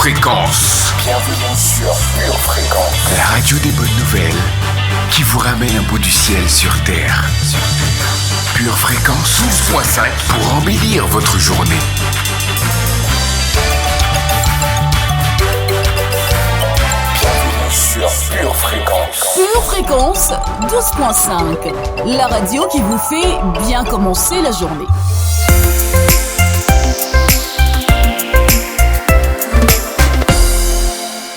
Fréquence. Bienvenue sur Pure Fréquence. La radio des bonnes nouvelles qui vous ramène un bout du ciel sur Terre. Pure Fréquence 12.5 pour embellir votre journée. Bienvenue sur Pure Fréquence. Pure Fréquence 12.5. La radio qui vous fait bien commencer la journée.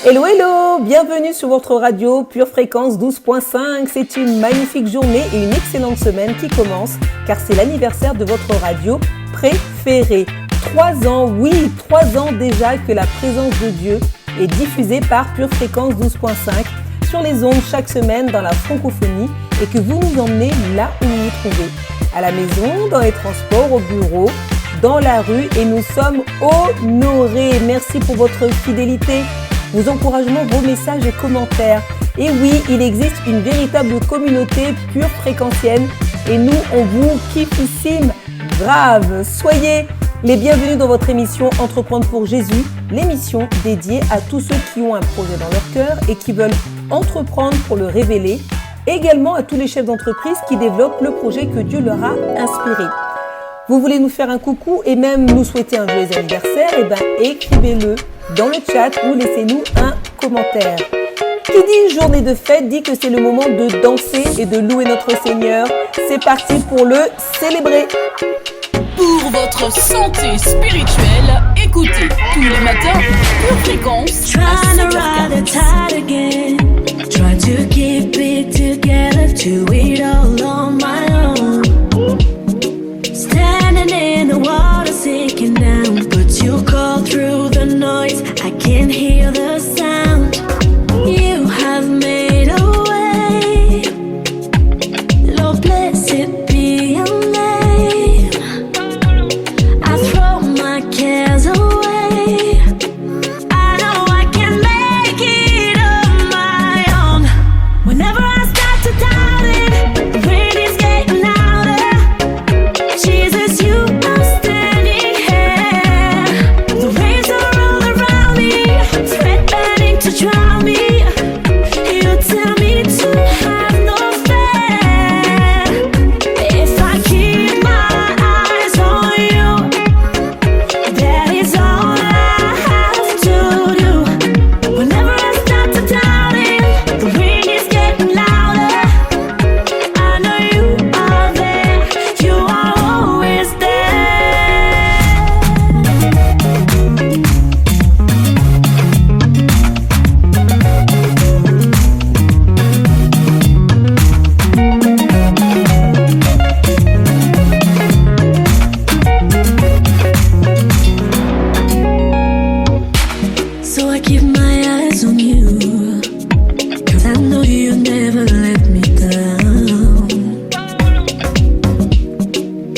Hello, hello, bienvenue sur votre radio Pure Fréquence 12.5. C'est une magnifique journée et une excellente semaine qui commence car c'est l'anniversaire de votre radio préférée. 3 ans, oui, 3 ans déjà que la présence de Dieu est diffusée par Pure Fréquence 12.5 sur les ondes chaque semaine dans la francophonie et que vous nous emmenez là où vous vous trouvez. À la maison, dans les transports, au bureau, dans la rue et nous sommes honorés. Merci pour votre fidélité, vos encouragements, vos messages et commentaires. Et oui, il existe une véritable communauté pure fréquentienne et nous, on vous kiffissime grave. Soyez les bienvenus dans votre émission Entreprendre pour Jésus, l'émission dédiée à tous ceux qui ont un projet dans leur cœur et qui veulent entreprendre pour le révéler. Également à tous les chefs d'entreprise qui développent le projet que Dieu leur a inspiré. Vous voulez nous faire un coucou et même nous souhaiter un joyeux anniversaire? Eh bien, écrivez-le dans le chat ou laissez-nous un commentaire. Qui dit journée de fête dit que c'est le moment de danser et de louer notre Seigneur. C'est parti pour le célébrer. Pour votre santé spirituelle, écoutez tous les matins Pure Fréquence à 7h40. Try to keep it together, do it all on my own. Standing in the water, sinking down, but you call through the noise. I can't hear the sound. You have made a way. Lord, blessed be your name. I throw my cares away. I know I can make it on my own. Whenever I start to doubt it, the rain is getting louder. Jesus, you are standing here. The waves are all around me, threatening to drown me. You tell me to have no fear. If I keep my eyes on you, that is all I have to do. Whenever I start to doubt it, the wind is getting louder. I know you are there, you are always there. So I keep my eyes on you, 'cause I know you never let me down.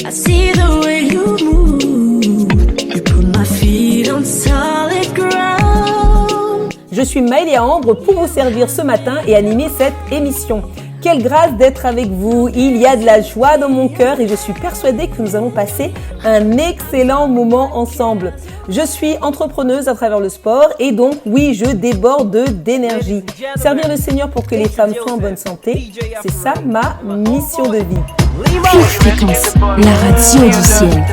I see the way you move, you put my feet on solid ground. Je suis Maëlia Ambre pour vous servir ce matin et animer cette émission. Quelle grâce d'être avec vous, il y a de la joie dans mon cœur et je suis persuadée que nous allons passer un excellent moment ensemble. Je suis entrepreneuse à travers le sport et donc oui, je déborde d'énergie. Servir le Seigneur pour que les femmes soient en bonne santé, c'est ça ma mission de vie. Pure Fréquence, la radio du ciel.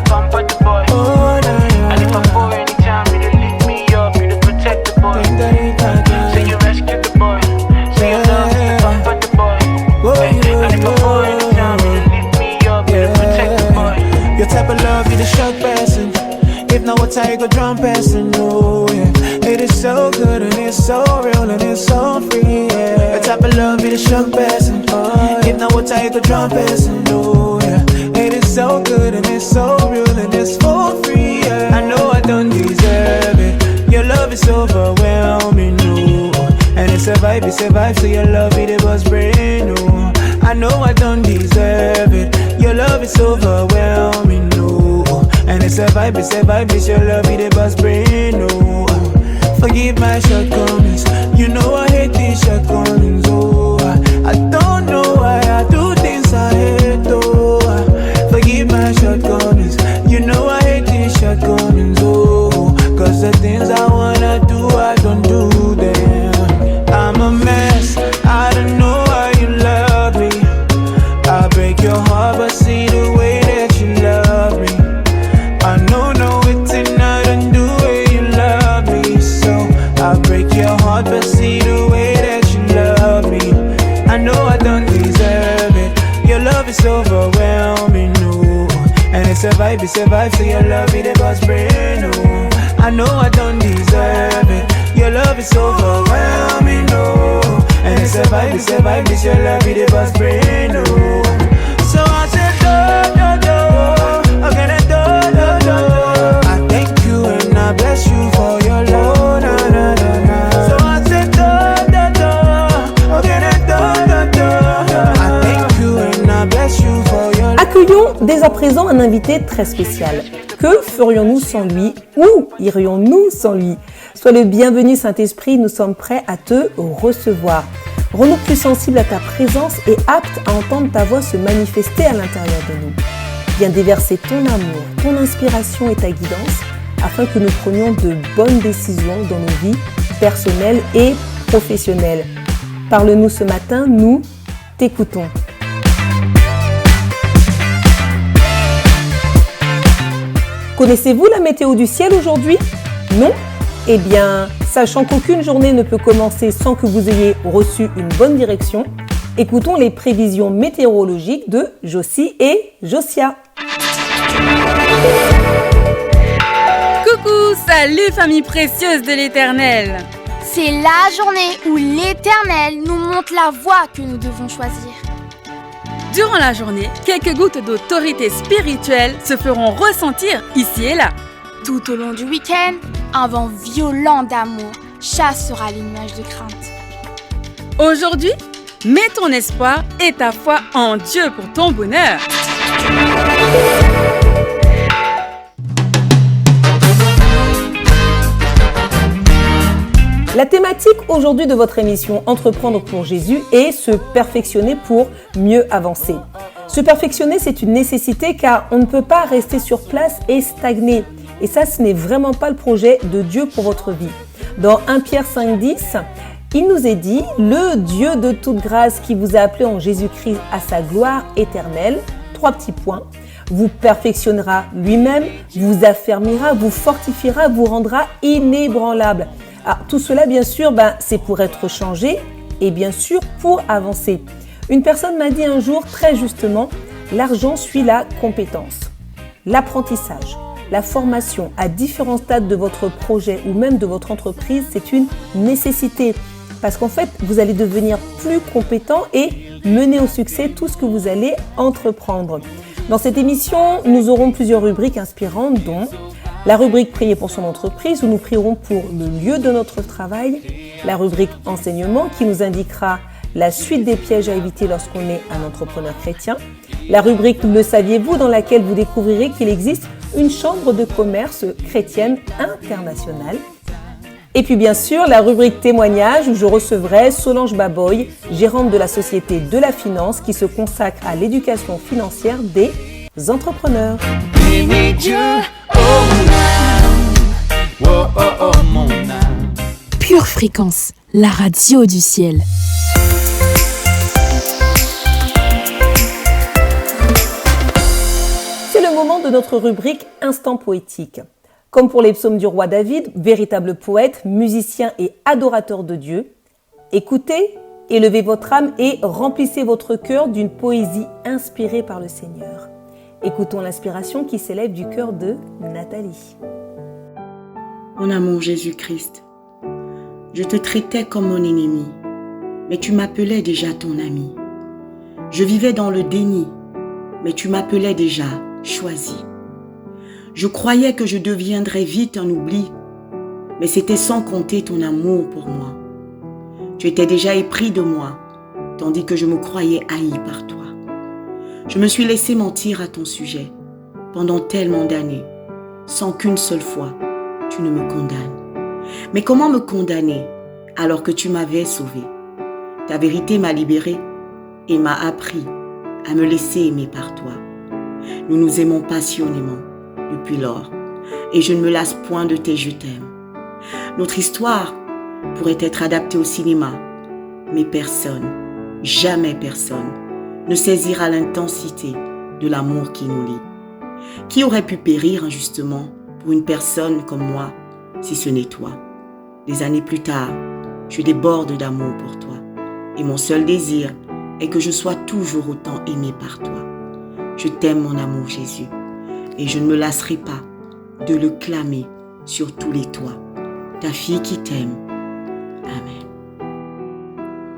Your type of love, you the shock person. If not, what I go drum person, no, yeah. It is so good and it's so real and it's so free, yeah. Your type of love, you the shock person. If not, what I go drum person, no, yeah. It is so good and it's so real and it's for free, yeah. I know I don't deserve it. Your love is overwhelming, no. And it's a vibe, so your love, it was brand new. I know I don't deserve it. Your love is overwhelming, no. And it's a vibe, it's your love, it was brand new. Forgive my shortcomings, you know I hate these shortcomings, oh. I don't know why I do things I hate, oh. Forgive my shortcomings, you know I hate these shortcomings, oh. 'Cause the things I wanna do, survive, so your love it was brand new. I know I don't deserve it. Your love is overwhelming, no. And it's survive, this your love it was brand new. So I said, do, again and do. I thank you and I bless you for your love, na na na na. So I said, do, again and do. I thank you and I bless you for your love. Accueillons dès à présent un invité très spécial. Que ferions-nous sans lui? Où irions-nous sans lui? Sois le bienvenu Saint-Esprit, nous sommes prêts à te recevoir. Rends-nous plus sensibles à ta présence et aptes à entendre ta voix se manifester à l'intérieur de nous. Viens déverser ton amour, ton inspiration et ta guidance afin que nous prenions de bonnes décisions dans nos vies personnelles et professionnelles. Parle-nous ce matin, nous t'écoutons. Connaissez-vous la météo du ciel aujourd'hui? Non? Eh bien, sachant qu'aucune journée ne peut commencer sans que vous ayez reçu une bonne direction, écoutons les prévisions météorologiques de Josie et Josia. Coucou, salut famille précieuse de l'Éternel. C'est la journée où l'Éternel nous montre la voie que nous devons choisir. Durant la journée, quelques gouttes d'autorité spirituelle se feront ressentir ici et là. Tout au long du week-end, un vent violent d'amour chassera les nuages de crainte. Aujourd'hui, mets ton espoir et ta foi en Dieu pour ton bonheur. La thématique aujourd'hui de votre émission Entreprendre pour Jésus est se perfectionner pour mieux avancer. Se perfectionner, c'est une nécessité car on ne peut pas rester sur place et stagner. Et ça, ce n'est vraiment pas le projet de Dieu pour votre vie. Dans 1 Pierre 5,10, il nous est dit « Le Dieu de toute grâce qui vous a appelé en Jésus-Christ à sa gloire éternelle », 3 petits points, vous perfectionnera lui-même, vous affermira, vous fortifiera, vous rendra inébranlable. Alors, tout cela, bien sûr, c'est pour être changé et bien sûr pour avancer. Une personne m'a dit un jour très justement, l'argent suit la compétence. L'apprentissage, la formation à différents stades de votre projet ou même de votre entreprise, c'est une nécessité. Parce qu'en fait, vous allez devenir plus compétent et mener au succès tout ce que vous allez entreprendre. Dans cette émission, nous aurons plusieurs rubriques inspirantes, dont la rubrique Prier pour son entreprise, où nous prierons pour le lieu de notre travail, la rubrique Enseignement, qui nous indiquera la suite des pièges à éviter lorsqu'on est un entrepreneur chrétien, la rubrique Le saviez-vous, dans laquelle vous découvrirez qu'il existe une chambre de commerce chrétienne internationale. Et puis bien sûr, la rubrique Témoignage, où je recevrai Solange Baboy, gérante de la Société de la Finance, qui se consacre à l'éducation financière des entrepreneurs. Pure Fréquence, la radio du ciel. C'est le moment de notre rubrique Instant poétique. Comme pour les psaumes du roi David, véritable poète, musicien et adorateur de Dieu, écoutez, élevez votre âme et remplissez votre cœur d'une poésie inspirée par le Seigneur. Écoutons l'inspiration qui s'élève du cœur de Nathalie. Mon amour Jésus-Christ, je te traitais comme mon ennemi, mais tu m'appelais déjà ton ami. Je vivais dans le déni, mais tu m'appelais déjà choisi. Je croyais que je deviendrais vite un oubli, mais c'était sans compter ton amour pour moi. Tu étais déjà épris de moi, tandis que je me croyais haï par toi. Je me suis laissé mentir à ton sujet pendant tellement d'années, sans qu'une seule fois tu ne me condamnes. Mais comment me condamner alors que tu m'avais sauvé? Ta vérité m'a libéré et m'a appris à me laisser aimer par toi. Nous nous aimons passionnément depuis lors et je ne me lasse point de tes je t'aime. Notre histoire pourrait être adaptée au cinéma, mais personne, jamais personne, ne saisira l'intensité de l'amour qui nous lie. Qui aurait pu périr injustement pour une personne comme moi, si ce n'est toi? Des années plus tard, je déborde d'amour pour toi, et mon seul désir est que je sois toujours autant aimé par toi. Je t'aime, mon amour Jésus, et je ne me lasserai pas de le clamer sur tous les toits. Ta fille qui t'aime. Amen.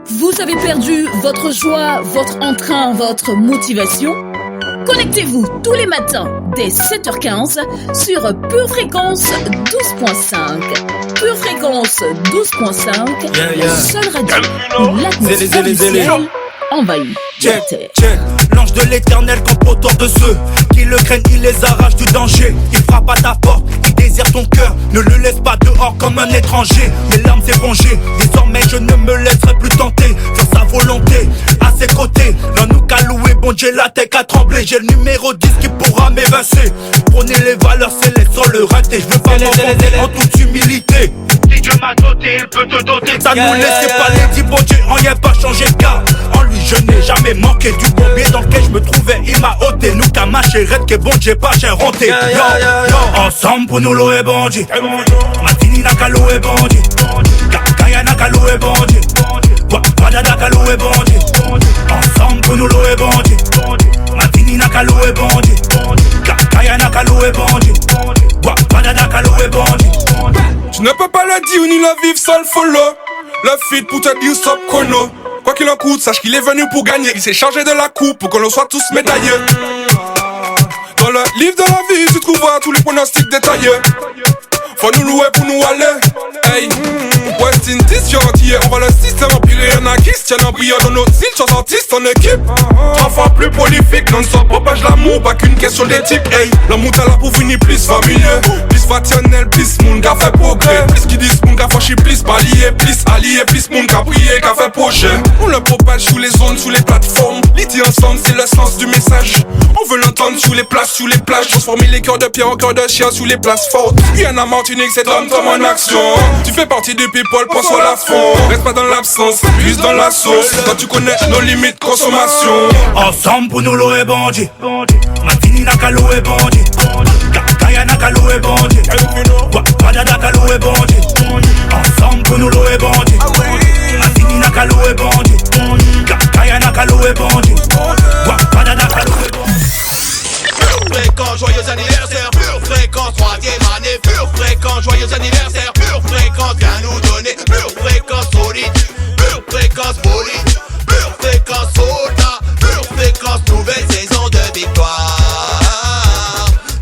Vous avez perdu votre joie, votre entrain, votre motivation? Connectez-vous tous les matins dès 7h15 sur Pure Fréquence 12.5. Pure Fréquence 12.5, la seule radio où l'atmosphère du ciel envahit la terre. L'ange de l'éternel campe autour de ceux qui le craignent, il les arrache du danger. Il frappe à ta porte, il désire ton cœur. Ne le laisse pas dehors comme un étranger. Mes larmes épongées, désormais je ne me laisserai plus tenter. Sur sa volonté, à ses côtés. L'un nous qu'a loué, bon Dieu, la tête a tremblé. J'ai le numéro 10 qui pourra m'évincer. Prenez les valeurs célestes sur le raté. Je veux pas m'abandonner en toute humilité. Si Dieu m'a doté, il peut te doter. Ça nous laissait pas les dix, bon Dieu, on y a pas changé de cas. En lui je n'ai jamais manqué du bombier dans lequel je me trouvais, il m'a ôté. Nous qu'à ma chérie, que bon Dieu pas j'ai renté. Ensemble pour nous louer bon Dieu. Matini n'a qu'à louer bon Dieu. Kaya n'a qu'à louer bon Dieu. Wada n'a qu'à louer bon Dieu. Ensemble pour nous louer bon Dieu. Matini n'a qu'à louer bon Dieu. Kaya n'a qu'à louer bon Dieu. Wada n'a qu'à louer bon Dieu. Tu ne peux pas la dire ni la vivre sans le follow. Le feed pour te dire stop chrono. Quoi qu'il en coûte, sache qu'il est venu pour gagner. Il s'est chargé de la coupe pour que l'on soit tous médaillés. Dans le livre de la vie, tu trouveras tous les pronostics détaillés. Faut nous louer pour nous aller. Hey, West Indies, gentil, on va le système empirer. Y'en a qui se tiennent en brillant dans notre île, 3 artistes en équipe. 3 fois plus prolifique, non-stop, propage l'amour, pas qu'une question d'éthique. Hey, l'amour t'as là pour finir plus familier, plus fraternel, plus moun qu'a fait progrès. Plus qui disent moun qu'a franchi, plus palier, plus allié, plus moun qu'a prié, qu'a fait projet. On le propage sous les zones, sous les plateformes. L'idée ensemble, c'est le sens du message. On veut l'entendre sous les places, sous les plages. Transformer les cœurs de pierre en cœurs de chien sous les places fortes. Rien à Martinique, c'est Tom en action. Tu fais partie du people, pense sur la fond. Reste pas dans l'absence, plus dans la sauce. Quand tu connais nos limites consommation. Ensemble pour nous louer bon Dieu. Matini n'a qu'à louer bon Dieu. Kaya n'a qu'à louer bon Dieu. Wada n'a qu'à louer bon Dieu. Ensemble pour nous louer bon Dieu. Matini n'a qu'à louer bon Dieu. Kaya n'a qu'à louer bon Dieu. Wada n'a qu'à louer bon Dieu. Pure Fréquence, joyeux anniversaire. Pure Fréquence, 3e année. Pure Fréquence, joyeux anniversaire. Pure Fréquence, viens nous donner. Pure Fréquence, solide. Pure Fréquence, folie. Pure Fréquence, soldat. Pure Fréquence, nouvelle saison de victoire.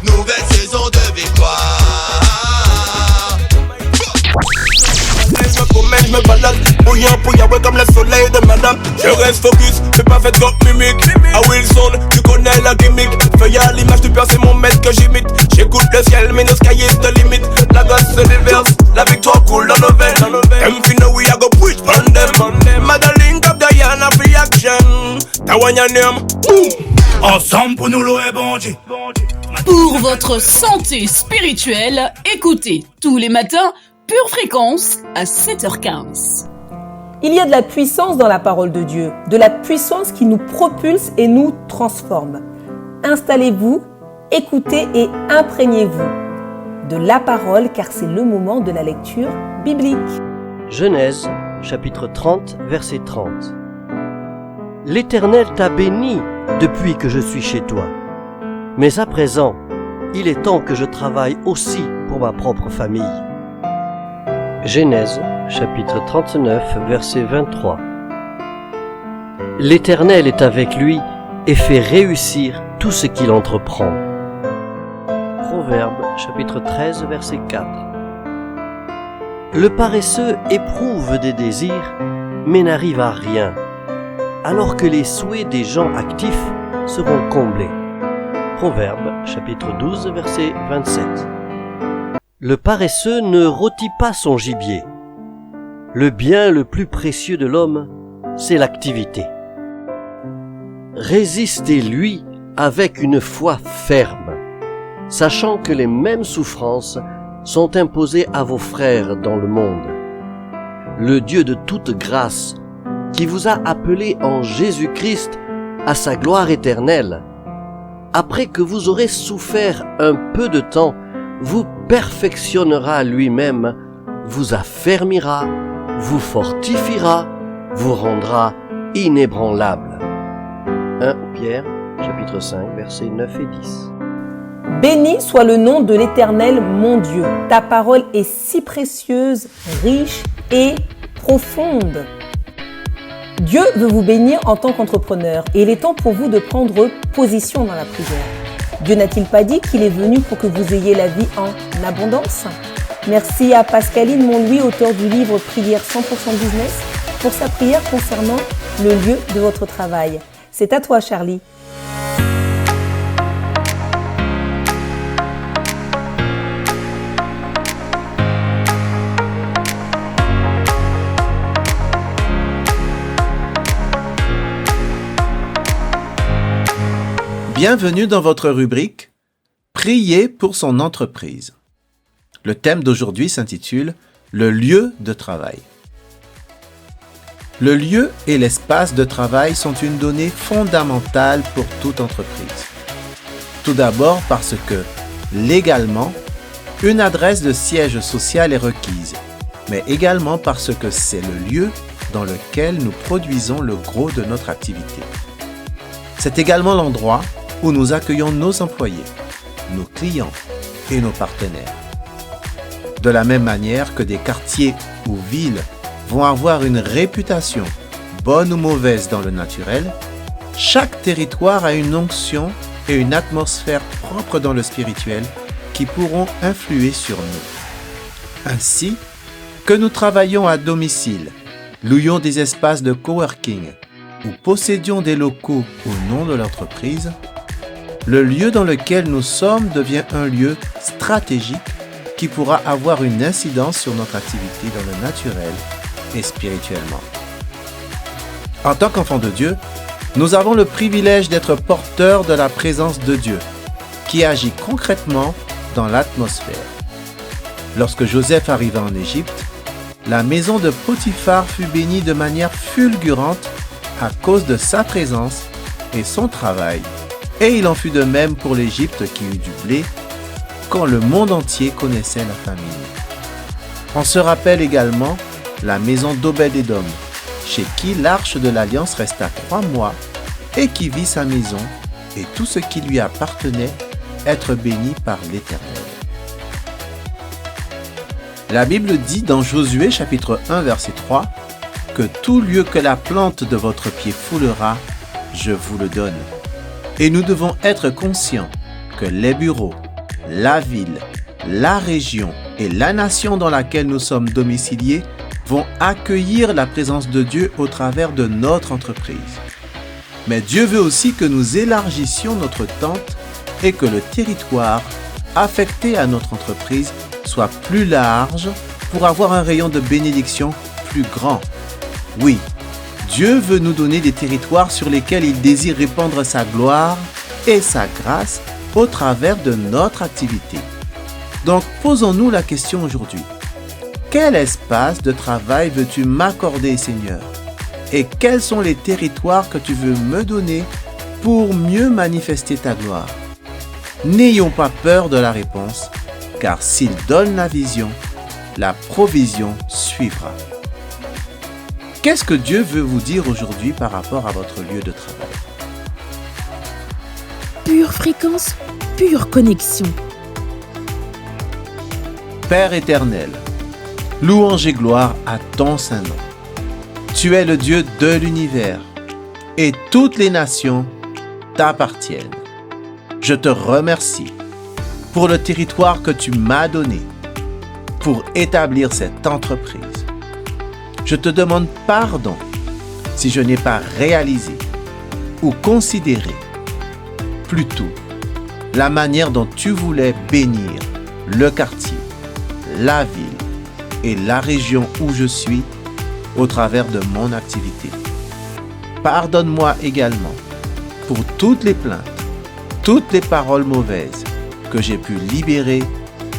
Nouvelle saison de victoire. Je me promène, je me balade, bouillant pour Yahweh comme le soleil de madame. Je reste focus, fais pas fait comme mimique. À Wilson, tu connais la gimmick. Feuille à l'image du père, c'est mon maître que j'imite. J'écoute le ciel, mais nos sky is the limit. La gosse se déverse, la victoire coule dans nos veines. Them finna we a go preach on them. Madeline Cap Diana free action. Tawanya name, boom. Ensemble pour nous louer bon Dieu. Pour votre santé spirituelle, écoutez tous les matins Pure Fréquence à 7h15. Il y a de la puissance dans la parole de Dieu, de la puissance qui nous propulse et nous transforme. Installez-vous, écoutez et imprégnez-vous de la parole car c'est le moment de la lecture biblique. Genèse, chapitre 30, verset 30. L'Éternel t'a béni depuis que je suis chez toi. Mais à présent, il est temps que je travaille aussi pour ma propre famille. Genèse, chapitre 39, verset 23. L'Éternel est avec lui et fait réussir tout ce qu'il entreprend. Proverbe, chapitre 13, verset 4. Le paresseux éprouve des désirs, mais n'arrive à rien, alors que les souhaits des gens actifs seront comblés. Proverbe, chapitre 12, verset 27. Le paresseux ne rôtit pas son gibier. Le bien le plus précieux de l'homme, c'est l'activité. Résistez-lui avec une foi ferme, sachant que les mêmes souffrances sont imposées à vos frères dans le monde. Le Dieu de toute grâce, qui vous a appelé en Jésus-Christ à sa gloire éternelle, après que vous aurez souffert un peu de temps, vous perfectionnera lui-même, vous affermira, vous fortifiera, vous rendra inébranlable. 1 Pierre, chapitre 5, versets 9 et 10. Béni soit le nom de l'Éternel, mon Dieu. Ta parole est si précieuse, riche et profonde. Dieu veut vous bénir en tant qu'entrepreneur et il est temps pour vous de prendre position dans la prière. Dieu n'a-t-il pas dit qu'il est venu pour que vous ayez la vie en abondance? Merci à Pascaline Montlouis, auteur du livre Prière 100% Business, pour sa prière concernant le lieu de votre travail. C'est à toi, Charlie. Bienvenue dans votre rubrique « Prier pour son entreprise ». Le thème d'aujourd'hui s'intitule « Le lieu de travail ». Le lieu et l'espace de travail sont une donnée fondamentale pour toute entreprise. Tout d'abord parce que, légalement, une adresse de siège social est requise, mais également parce que c'est le lieu dans lequel nous produisons le gros de notre activité. C'est également l'endroit où nous accueillons nos employés, nos clients et nos partenaires. De la même manière que des quartiers ou villes vont avoir une réputation, bonne ou mauvaise dans le naturel, chaque territoire a une onction et une atmosphère propre dans le spirituel qui pourront influer sur nous. Ainsi, que nous travaillons à domicile, louions des espaces de coworking ou possédions des locaux au nom de l'entreprise, le lieu dans lequel nous sommes devient un lieu stratégique qui pourra avoir une incidence sur notre activité dans le naturel et spirituellement. En tant qu'enfants de Dieu, nous avons le privilège d'être porteurs de la présence de Dieu, qui agit concrètement dans l'atmosphère. Lorsque Joseph arriva en Égypte, la maison de Potiphar fut bénie de manière fulgurante à cause de sa présence et son travail. Et il en fut de même pour l'Égypte qui eut du blé, quand le monde entier connaissait la famine. On se rappelle également la maison d'Obed-Édom, chez qui l'arche de l'Alliance resta 3 mois et qui vit sa maison et tout ce qui lui appartenait être béni par l'Éternel. La Bible dit dans Josué chapitre 1 verset 3 que tout lieu que la plante de votre pied foulera, je vous le donne. Et nous devons être conscients que les bureaux, la ville, la région et la nation dans laquelle nous sommes domiciliés vont accueillir la présence de Dieu au travers de notre entreprise. Mais Dieu veut aussi que nous élargissions notre tente et que le territoire affecté à notre entreprise soit plus large pour avoir un rayon de bénédiction plus grand. Oui, Dieu veut nous donner des territoires sur lesquels il désire répandre sa gloire et sa grâce au travers de notre activité. Donc, posons-nous la question aujourd'hui. Quel espace de travail veux-tu m'accorder, Seigneur? Et quels sont les territoires que tu veux me donner pour mieux manifester ta gloire? N'ayons pas peur de la réponse, car s'il donne la vision, la provision suivra. Qu'est-ce que Dieu veut vous dire aujourd'hui par rapport à votre lieu de travail? Pure fréquence, pure connexion. Père éternel, louange et gloire à ton saint nom. Tu es le Dieu de l'univers et toutes les nations t'appartiennent. Je te remercie pour le territoire que tu m'as donné pour établir cette entreprise. Je te demande pardon si je n'ai pas réalisé ou considéré plutôt la manière dont tu voulais bénir le quartier, la ville et la région où je suis au travers de mon activité. Pardonne-moi également pour toutes les plaintes, toutes les paroles mauvaises que j'ai pu libérer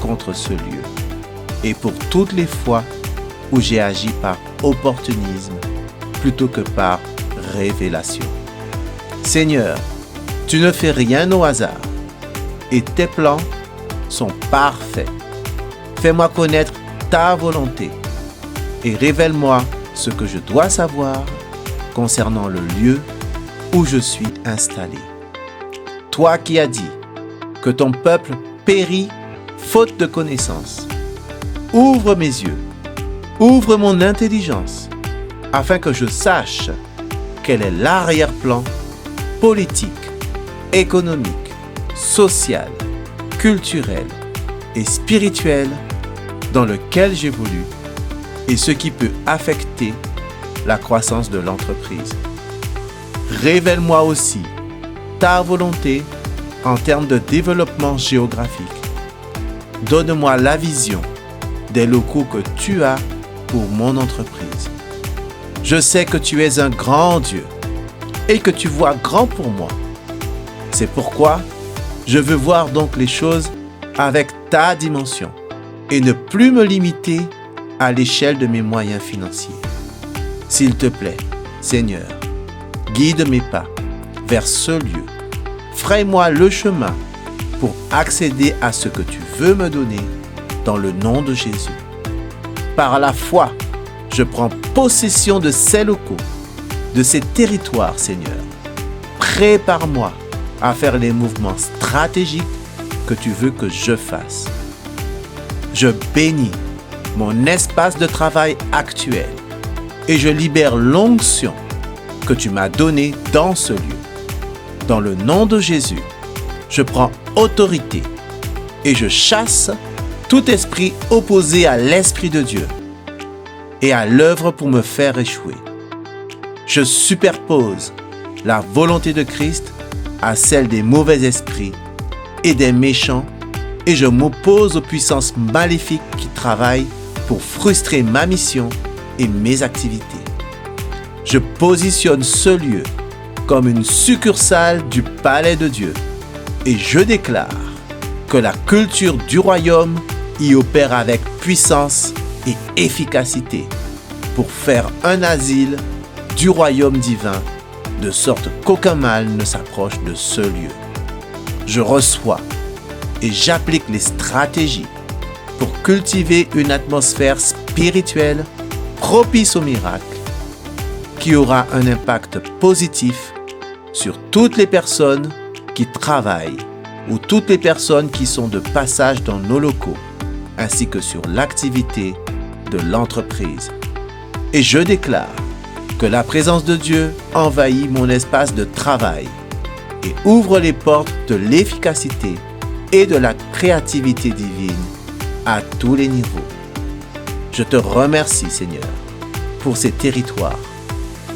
contre ce lieu et pour toutes les fois où j'ai agi par opportunisme plutôt que par révélation. Seigneur, tu ne fais rien au hasard et tes plans sont parfaits. Fais-moi connaître ta volonté et révèle-moi ce que je dois savoir concernant le lieu où je suis installé. Toi qui as dit, que ton peuple périt faute de connaissance. Ouvre mes yeux, ouvre mon intelligence, afin que je sache quel est l'arrière-plan politique, économique, social, culturel et spirituel dans lequel j'évolue et ce qui peut affecter la croissance de l'entreprise. Révèle-moi aussi ta volonté en termes de développement géographique. Donne-moi la vision des locaux que tu as pour mon entreprise. Je sais que tu es un grand Dieu et que tu vois grand pour moi. C'est pourquoi je veux voir donc les choses avec ta dimension et ne plus me limiter à l'échelle de mes moyens financiers. S'il te plaît, Seigneur, guide mes pas vers ce lieu. Fraye-moi le chemin pour accéder à ce que tu veux me donner dans le nom de Jésus. Par la foi, je prends possession de ces locaux, de ces territoires, Seigneur. Prépare-moi à faire les mouvements stratégiques que tu veux que je fasse. Je bénis mon espace de travail actuel et je libère l'onction que tu m'as donnée dans ce lieu. Dans le nom de Jésus, je prends autorité et je chasse tout esprit opposé à l'Esprit de Dieu et à l'œuvre pour me faire échouer. Je superpose la volonté de Christ à celle des mauvais esprits et des méchants et je m'oppose aux puissances maléfiques qui travaillent pour frustrer ma mission et mes activités. Je positionne ce lieu comme une succursale du palais de Dieu et je déclare que la culture du royaume y opère avec puissance et efficacité pour faire un asile du royaume divin de sorte qu'aucun mal ne s'approche de ce lieu. Je reçois et j'applique les stratégies pour cultiver une atmosphère spirituelle propice au miracle qui aura un impact positif sur toutes les personnes qui travaillent ou toutes les personnes qui sont de passage dans nos locaux, ainsi que sur l'activité de l'entreprise. Et je déclare que la présence de Dieu envahit mon espace de travail et ouvre les portes de l'efficacité et de la créativité divine à tous les niveaux. Je te remercie, Seigneur, pour ces territoires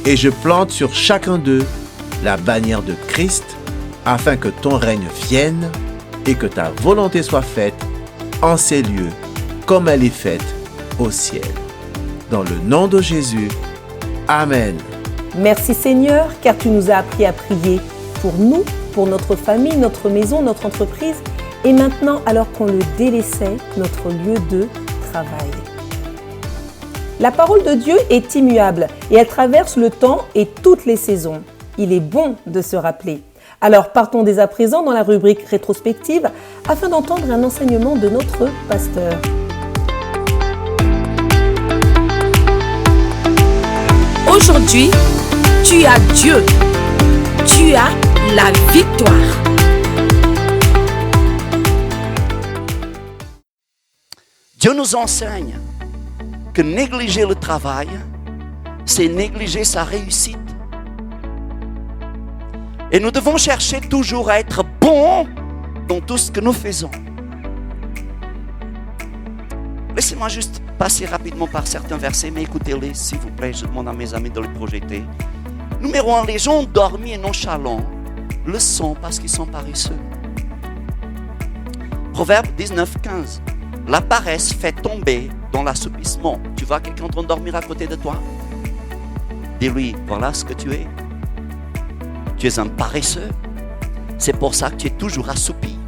et je plante sur chacun d'eux la bannière de Christ afin que ton règne vienne et que ta volonté soit faite en ces lieux comme elle est faite au ciel. Dans le nom de Jésus, Amen. Merci Seigneur, car tu nous as appris à prier pour nous, pour notre famille, notre maison, notre entreprise et maintenant, alors qu'on le délaissait, notre lieu de travail. La parole de Dieu est immuable et elle traverse le temps et toutes les saisons. Il est bon de se rappeler. Alors partons dès à présent dans la rubrique rétrospective afin d'entendre un enseignement de notre pasteur. Aujourd'hui, tu as Dieu. Tu as la victoire. Dieu nous enseigne que négliger le travail, c'est négliger sa réussite. Et nous devons chercher toujours à être bons dans tout ce que nous faisons. Laissez-moi juste passer rapidement par certains versets, mais écoutez-les, s'il vous plaît. Je demande à mes amis de les projeter. Numéro 1, les gens endormis et nonchalants le sont parce qu'ils sont paresseux. Proverbe 19:15. La paresse fait tomber dans l'assoupissement. Tu vois quelqu'un t'endormir à côté de toi? Dis-lui, voilà ce que tu es. Tu es un paresseux. C'est pour ça que tu es toujours assoupi.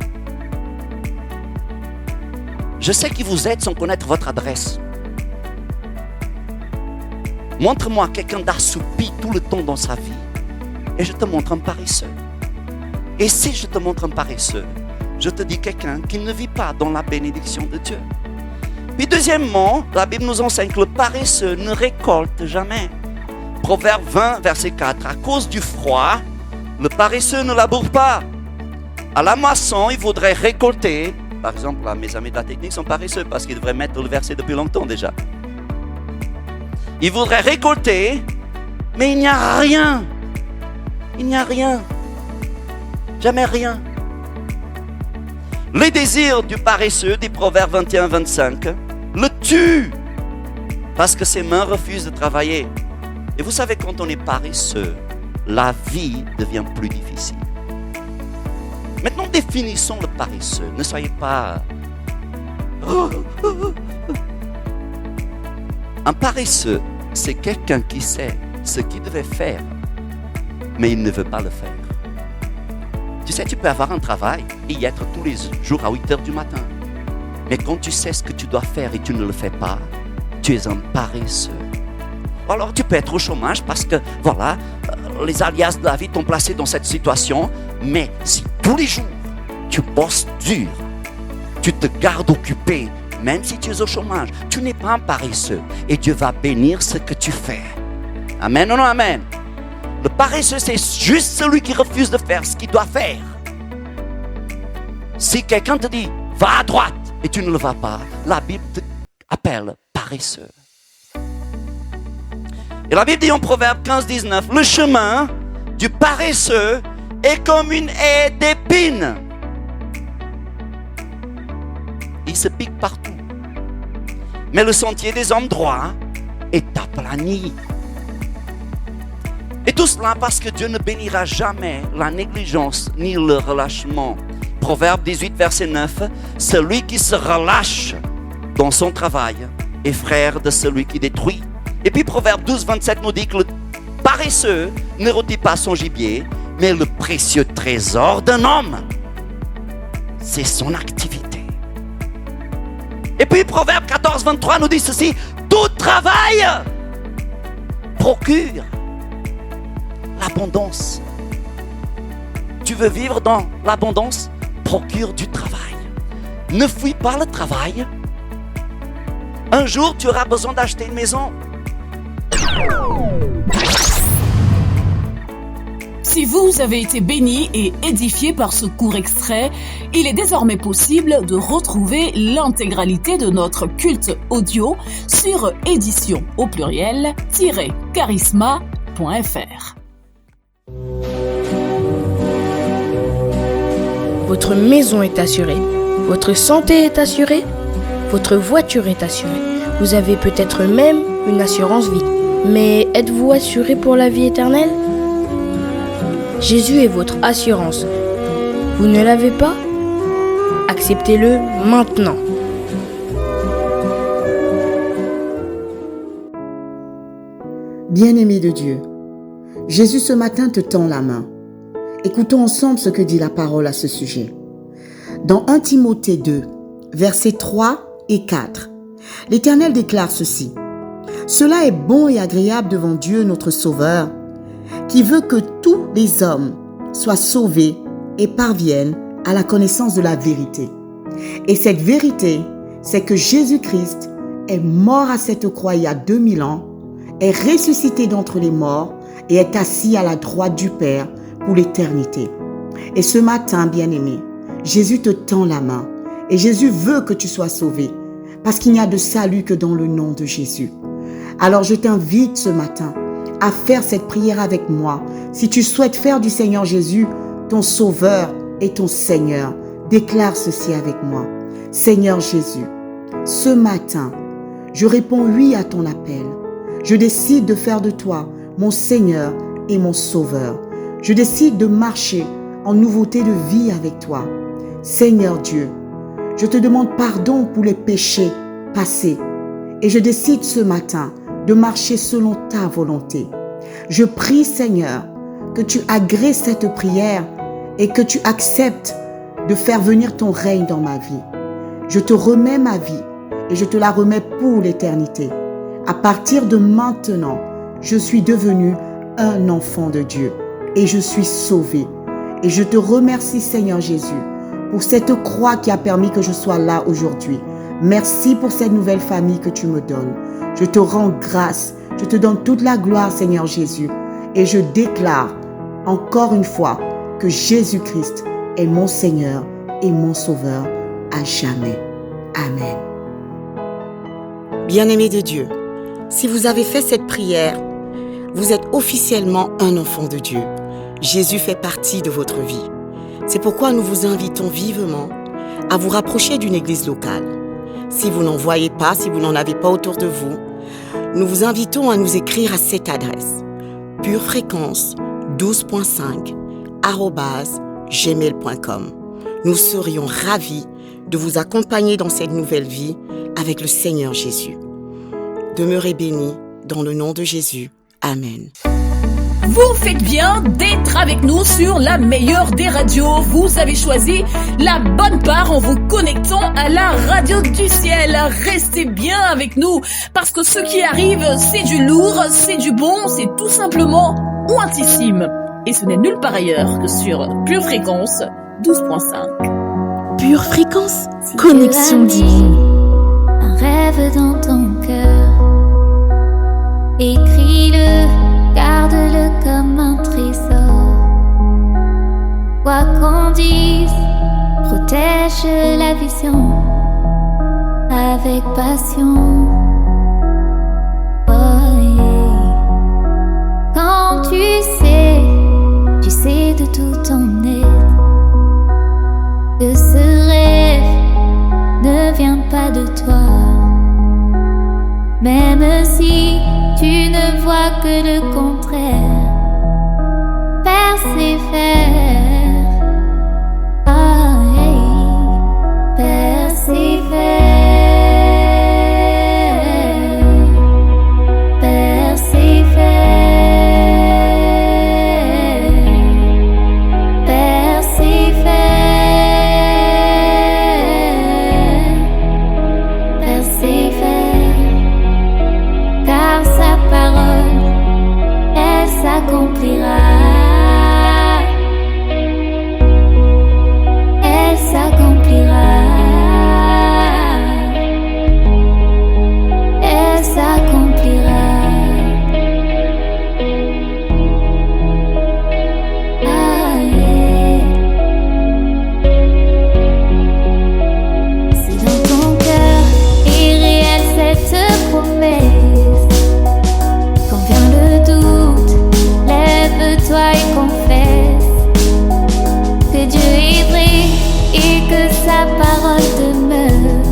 Je sais qui vous êtes sans connaître votre adresse. Montre-moi quelqu'un d'assoupi tout le temps dans sa vie et je te montre un paresseux. Et si je te montre un paresseux, je te dis quelqu'un qui ne vit pas dans la bénédiction de Dieu. Puis deuxièmement, la Bible nous enseigne que le paresseux ne récolte jamais. Proverbe 20, verset 4. À cause du froid, le paresseux ne laboure pas. À la moisson, il voudrait récolter. Par exemple, là, mes amis de la technique sont paresseux parce qu'ils devraient mettre le verset depuis longtemps déjà. Il voudrait récolter, mais il n'y a rien. Il n'y a rien. Jamais rien. Les désirs du paresseux, des Proverbes 21-25, le tuent parce que ses mains refusent de travailler. Et vous savez, quand on est paresseux, la vie devient plus difficile. Maintenant, définissons le paresseux. Ne soyez pas... Un paresseux, c'est quelqu'un qui sait ce qu'il devait faire, mais il ne veut pas le faire. Tu sais, tu peux avoir un travail et y être tous les jours à 8 heures du matin. Mais quand tu sais ce que tu dois faire et tu ne le fais pas, tu es un paresseux. Alors tu peux être au chômage parce que, voilà, les alias de la vie t'ont placé dans cette situation. Mais si tous les jours, tu bosses dur, tu te gardes occupé, même si tu es au chômage, tu n'es pas un paresseux. Et Dieu va bénir ce que tu fais. Amen ou non amen? Le paresseux, c'est juste celui qui refuse de faire ce qu'il doit faire. Si quelqu'un te dit, va à droite, et tu ne le vas pas, la Bible t'appelle paresseux. Et la Bible dit en Proverbe 15-19, le chemin du paresseux est comme une haie d'épines. Il se pique partout. Mais le sentier des hommes droits est aplani. Et tout cela parce que Dieu ne bénira jamais la négligence ni le relâchement. Proverbe 18, verset 9, celui qui se relâche dans son travail est frère de celui qui détruit. Et puis Proverbe 12, 27 nous dit que le paresseux ne rôtit pas son gibier, mais le précieux trésor d'un homme, c'est son activité. Et puis Proverbe 14, 23 nous dit ceci, tout travail procure l'abondance. Tu veux vivre dans l'abondance? Procure du travail. Ne fuis pas le travail. Un jour, tu auras besoin d'acheter une maison. Si vous avez été béni et édifié par ce court extrait, il est désormais possible de retrouver l'intégralité de notre culte audio sur édition au pluriel -charisma.fr. Votre maison est assurée, votre santé est assurée, votre voiture est assurée. Vous avez peut-être même une assurance vie. Mais êtes-vous assuré pour la vie éternelle? Jésus est votre assurance. Vous ne l'avez pas? Acceptez-le maintenant. Bien-aimé de Dieu, Jésus ce matin te tend la main. Écoutons ensemble ce que dit la parole à ce sujet. Dans 1 Timothée 2, versets 3 et 4, l'Éternel déclare ceci. Cela est bon et agréable devant Dieu notre Sauveur, qui veut que tous les hommes soient sauvés et parviennent à la connaissance de la vérité. Et cette vérité, c'est que Jésus-Christ est mort à cette croix il y a 2000 ans, est ressuscité d'entre les morts et est assis à la droite du Père pour l'éternité. Et ce matin, bien-aimé, Jésus te tend la main et Jésus veut que tu sois sauvé parce qu'il n'y a de salut que dans le nom de Jésus. Alors je t'invite ce matin à faire cette prière avec moi. Si tu souhaites faire du Seigneur Jésus ton Sauveur et ton Seigneur, déclare ceci avec moi. Seigneur Jésus, ce matin, je réponds oui à ton appel. Je décide de faire de toi mon Seigneur et mon Sauveur. Je décide de marcher en nouveauté de vie avec toi. Seigneur Dieu, je te demande pardon pour les péchés passés et je décide ce matin de marcher selon ta volonté. Je prie, Seigneur, que tu agrées cette prière et que tu acceptes de faire venir ton règne dans ma vie. Je te remets ma vie et je te la remets pour l'éternité. À partir de maintenant, je suis devenu un enfant de Dieu et je suis sauvé. Et je te remercie, Seigneur Jésus, pour cette croix qui a permis que je sois là aujourd'hui. Merci pour cette nouvelle famille que tu me donnes. Je te rends grâce. Je te donne toute la gloire, Seigneur Jésus. Et je déclare encore une fois que Jésus-Christ est mon Seigneur et mon Sauveur à jamais. Amen. Bien-aimés de Dieu, si vous avez fait cette prière, vous êtes officiellement un enfant de Dieu. Jésus fait partie de votre vie. C'est pourquoi nous vous invitons vivement à vous rapprocher d'une église locale. Si vous n'en voyez pas, si vous n'en avez pas autour de vous, nous vous invitons à nous écrire à cette adresse: purefréquence12.5@gmail.com. Nous serions ravis de vous accompagner dans cette nouvelle vie avec le Seigneur Jésus. Demeurez bénis dans le nom de Jésus. Amen. Vous faites bien d'être avec nous sur la meilleure des radios. Vous avez choisi la bonne part en vous connectant à la radio du ciel. Restez bien avec nous parce que ce qui arrive, c'est du lourd, c'est du bon, c'est tout simplement ointissime. Et ce n'est nulle part ailleurs que sur Pure Fréquence 12.5. Pure Fréquence, connexion divine. Un rêve dans ton cœur, écris-le, garde-le comme un trésor. Quoi qu'on dise, protège la vision avec passion. Oh, yeah. Quand tu sais de tout ton être, que ce rêve ne vient pas de toi. Même si tu ne vois que le contraire, persévère. Ah, hey, persévère. Elle s'accomplira. Elle s'accomplira. Ah, yeah. Si dans ton cœur est réelle cette promesse, quand vient le doute, lève-toi et confesse que Dieu est vrai et que sa parole demeure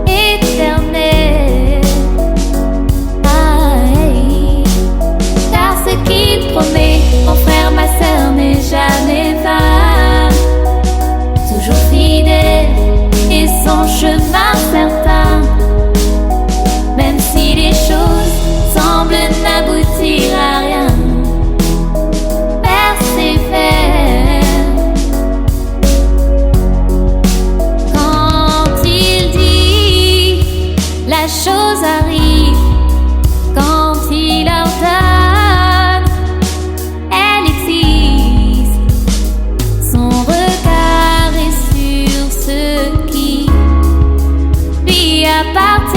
éternelle. Ah, hey. Car ce qu'il promet, mon frère, ma sœur, n'est jamais vain. Toujours fidèle et son chemin certain. Même si les choses semblent n'aboutir à rien, persévère. Quand il dit, la chose arrive. Quand il ordonne, elle existe. Son regard est sur ce qui lui appartient.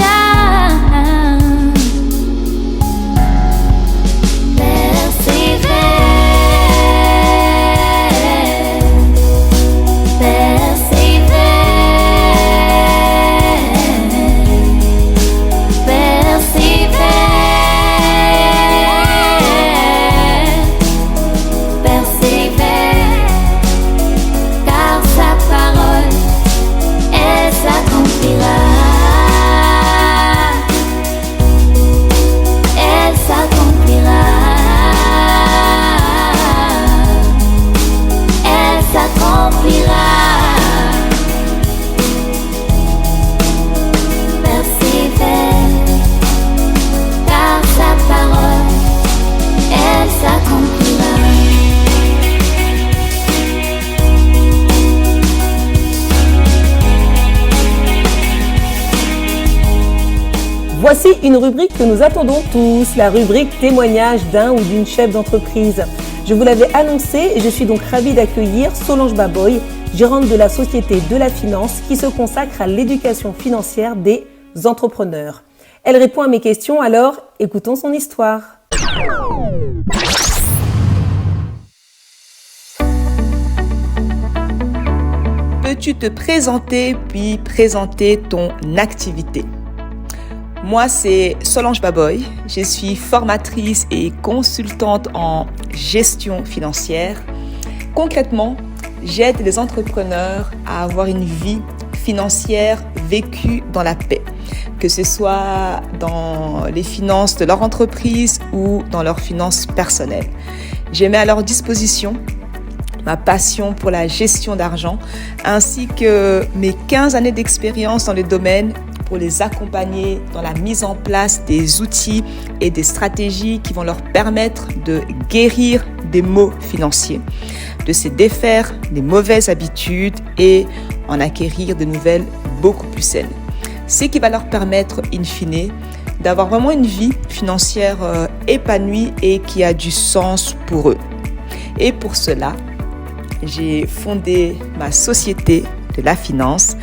Voici une rubrique que nous attendons tous, la rubrique témoignage d'un ou d'une chef d'entreprise. Je vous l'avais annoncé et je suis donc ravie d'accueillir Solange Baboy, gérante de la Société de la Finance qui se consacre à l'éducation financière des entrepreneurs. Elle répond à mes questions, alors écoutons son histoire. peux-tu te présenter puis présenter ton activité? Moi, c'est Solange Baboy. Je suis formatrice et consultante en gestion financière. Concrètement, j'aide les entrepreneurs à avoir une vie financière vécue dans la paix, que ce soit dans les finances de leur entreprise ou dans leurs finances personnelles. Je mets à leur disposition ma passion pour la gestion d'argent ainsi que mes 15 années d'expérience dans le domaine pour les accompagner dans la mise en place des outils et des stratégies qui vont leur permettre de guérir des maux financiers, de se défaire des mauvaises habitudes et en acquérir de nouvelles beaucoup plus saines. Ce qui va leur permettre, in fine, d'avoir vraiment une vie financière épanouie et qui a du sens pour eux. Et pour cela, j'ai fondé ma société de la finance,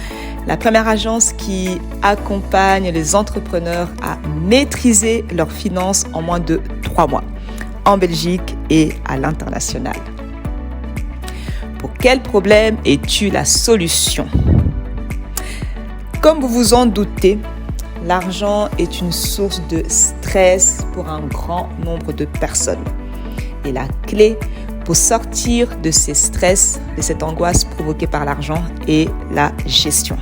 la première agence qui accompagne les entrepreneurs à maîtriser leurs finances en moins de 3 mois, en Belgique et à l'international. Pour quel problème es-tu la solution? Comme vous vous en doutez, l'argent est une source de stress pour un grand nombre de personnes. Et la clé pour sortir de ces stress, de cette angoisse provoquée par l'argent est la gestion.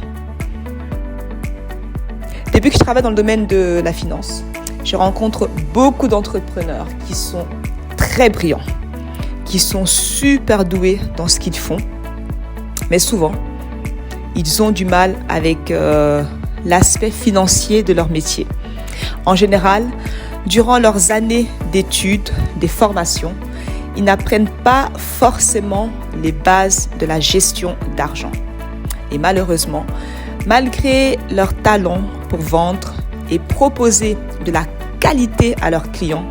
Depuis que je travaille dans le domaine de la finance, je rencontre beaucoup d'entrepreneurs qui sont très brillants, qui sont super doués dans ce qu'ils font, mais souvent, ils ont du mal avec l'aspect financier de leur métier. En général, durant leurs années d'études, des formations, ils n'apprennent pas forcément les bases de la gestion d'argent. Et malheureusement, malgré leur talent pour vendre et proposer de la qualité à leurs clients,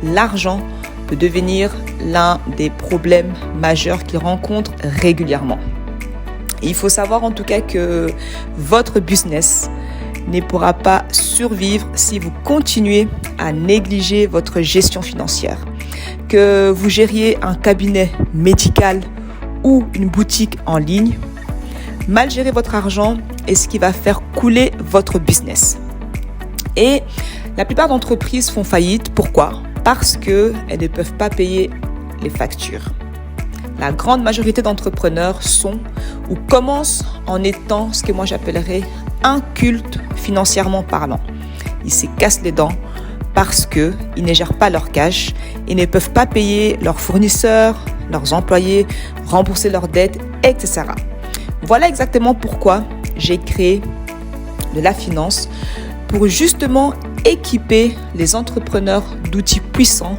l'argent peut devenir l'un des problèmes majeurs qu'ils rencontrent régulièrement. Et il faut savoir en tout cas que votre business ne pourra pas survivre si vous continuez à négliger votre gestion financière. Que vous gériez un cabinet médical ou une boutique en ligne, mal gérer votre argent est ce qui va faire couler votre business. Et la plupart d'entreprises font faillite. Pourquoi? Parce qu'elles ne peuvent pas payer les factures. La grande majorité d'entrepreneurs sont ou commencent en étant ce que moi j'appellerais incultes financièrement parlant. Ils se cassent les dents parce qu'ils ne gèrent pas leur cash et ne peuvent pas payer leurs fournisseurs, leurs employés, rembourser leurs dettes, etc. Voilà exactement pourquoi j'ai créé de la finance pour justement équiper les entrepreneurs d'outils puissants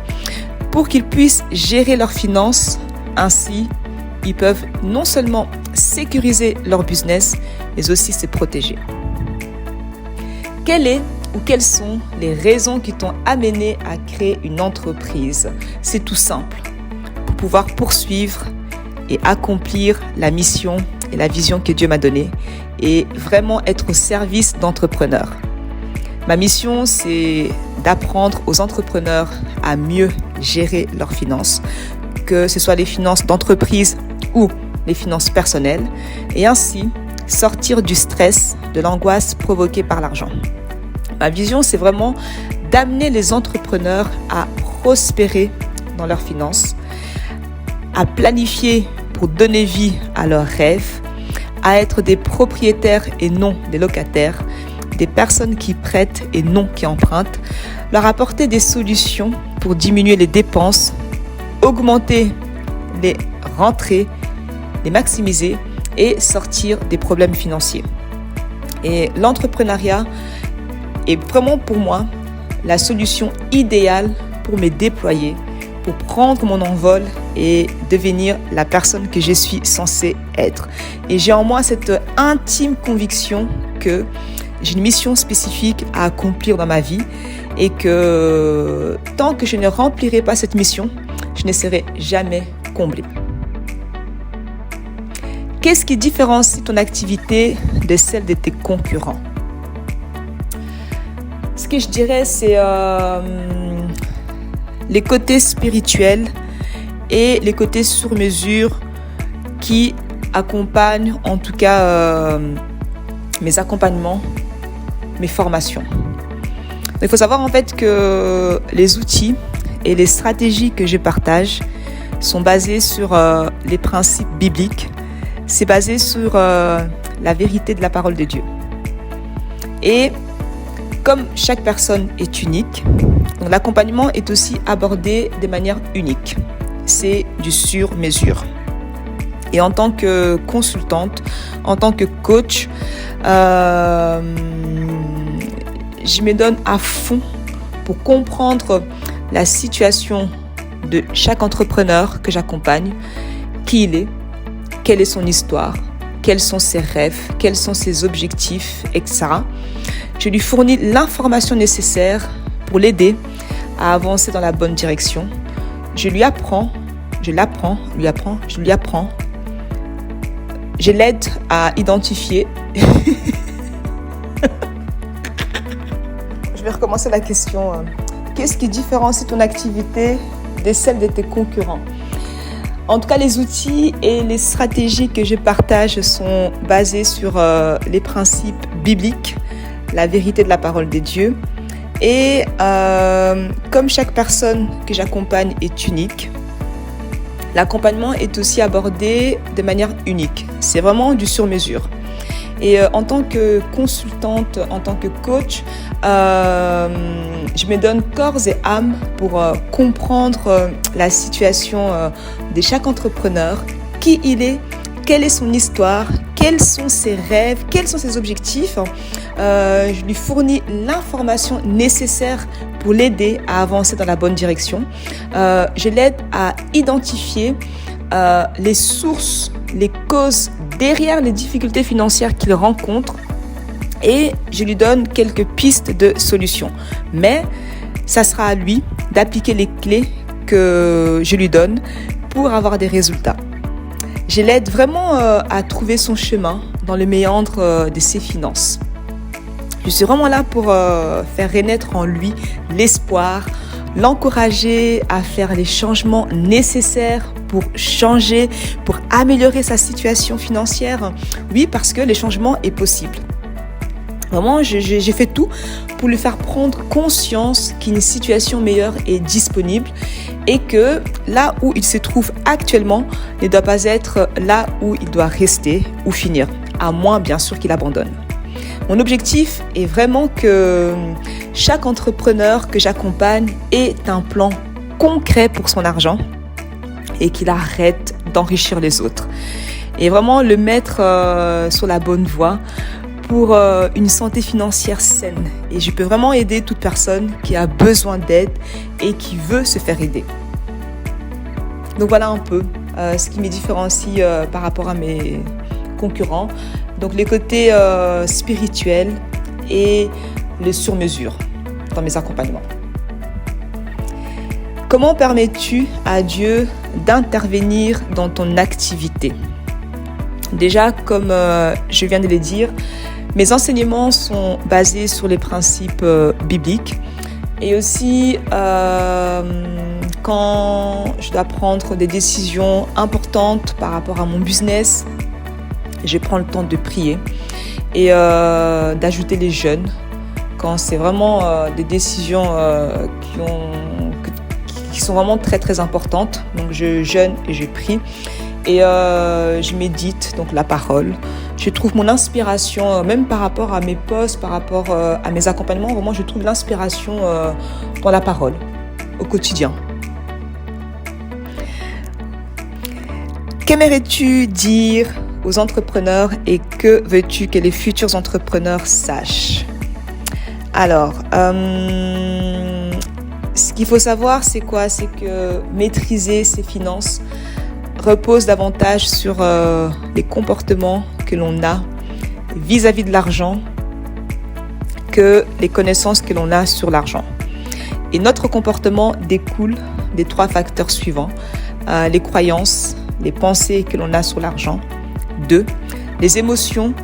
pour qu'ils puissent gérer leurs finances. Ainsi, ils peuvent non seulement sécuriser leur business, mais aussi se protéger. Quelles sont les raisons qui t'ont amené à créer une entreprise? C'est tout simple. Pour pouvoir poursuivre et accomplir la mission et la vision que Dieu m'a donnée et vraiment être au service d'entrepreneurs. Ma mission, c'est d'apprendre aux entrepreneurs à mieux gérer leurs finances, que ce soit les finances d'entreprise ou les finances personnelles, et ainsi sortir du stress, de l'angoisse provoquée par l'argent. Ma vision, c'est vraiment d'amener les entrepreneurs à prospérer dans leurs finances, à planifier pour donner vie à leurs rêves, à être des propriétaires et non des locataires, des personnes qui prêtent et non qui empruntent, leur apporter des solutions pour diminuer les dépenses, augmenter les rentrées, les maximiser et sortir des problèmes financiers. Et l'entrepreneuriat est vraiment pour moi la solution idéale pour me déployer, pour prendre mon envol et devenir la personne que je suis censée être. Et j'ai en moi cette intime conviction que j'ai une mission spécifique à accomplir dans ma vie et que tant que je ne remplirai pas cette mission, je ne serai jamais comblée. Qu'est-ce qui différencie ton activité de celle de tes concurrents? Ce que je dirais, c'est les côtés spirituels et les côtés sur mesure qui accompagne en tout cas mes accompagnements, mes formations. Donc, il faut savoir en fait que les outils et les stratégies que je partage sont basés sur les principes bibliques. C'est basé sur la vérité de la parole de Dieu. Et comme chaque personne est unique, donc l'accompagnement est aussi abordé de manière unique. C'est du sur-mesure. Et en tant que consultante, en tant que coach, je me donne à fond pour comprendre la situation de chaque entrepreneur que j'accompagne, qui il est, quelle est son histoire, quels sont ses rêves, quels sont ses objectifs, etc. Je lui fournis l'information nécessaire pour l'aider à avancer dans la bonne direction. Je lui apprends, je l'aide à identifier. Je vais recommencer la question. Qu'est-ce qui différencie ton activité de celle de tes concurrents? En tout cas, les outils et les stratégies que je partage sont basés sur les principes bibliques, la vérité de la parole de Dieu. Et comme chaque personne que j'accompagne est unique, l'accompagnement est aussi abordé de manière unique. C'est vraiment du sur-mesure. Et en tant que consultante, en tant que coach, je me donne corps et âme pour comprendre la situation de chaque entrepreneur, qui il est, quelle est son histoire, quels sont ses rêves, quels sont ses objectifs. Je lui fournis l'information nécessaire pour l'aider à avancer dans la bonne direction. Je l'aide à identifier les sources, les causes derrière les difficultés financières qu'il rencontre et je lui donne quelques pistes de solutions. Mais ça sera à lui d'appliquer les clés que je lui donne pour avoir des résultats. Je l'aide vraiment à trouver son chemin dans le méandre de ses finances. Je suis vraiment là pour faire renaître en lui l'espoir, l'encourager à faire les changements nécessaires pour changer, pour améliorer sa situation financière. Oui, parce que le changement est possible. Vraiment, j'ai fait tout pour lui faire prendre conscience qu'une situation meilleure est disponible et que là où il se trouve actuellement ne doit pas être là où il doit rester ou finir, à moins bien sûr qu'il abandonne. Mon objectif est vraiment que chaque entrepreneur que j'accompagne ait un plan concret pour son argent et qu'il arrête d'enrichir les autres. Et vraiment le mettre sur la bonne voie pour une santé financière saine. Et je peux vraiment aider toute personne qui a besoin d'aide et qui veut se faire aider. Donc voilà un peu ce qui me différencie par rapport à mes concurrents. Donc les côtés spirituels et le sur-mesure dans mes accompagnements. Comment permets-tu à Dieu d'intervenir dans ton activité? Déjà, comme je viens de le dire, mes enseignements sont basés sur les principes bibliques. Et aussi, quand je dois prendre des décisions importantes par rapport à mon business, je prends le temps de prier et d'ajouter les jeûnes quand c'est vraiment des décisions qui sont vraiment très très importantes. Donc je jeûne et je prie et je médite donc la parole. Je trouve mon inspiration même par rapport à mes posts, par rapport à mes accompagnements. Vraiment, je trouve l'inspiration dans la parole au quotidien. Qu'aimerais-tu dire aux entrepreneurs et que veux-tu que les futurs entrepreneurs sachent? Alors, ce qu'il faut savoir, c'est quoi? C'est que maîtriser ses finances repose davantage sur les comportements que l'on a vis-à-vis de l'argent que les connaissances que l'on a sur l'argent. Et notre comportement découle des 3 facteurs suivants. Les croyances, les pensées que l'on a sur l'argent. 2, les émotions,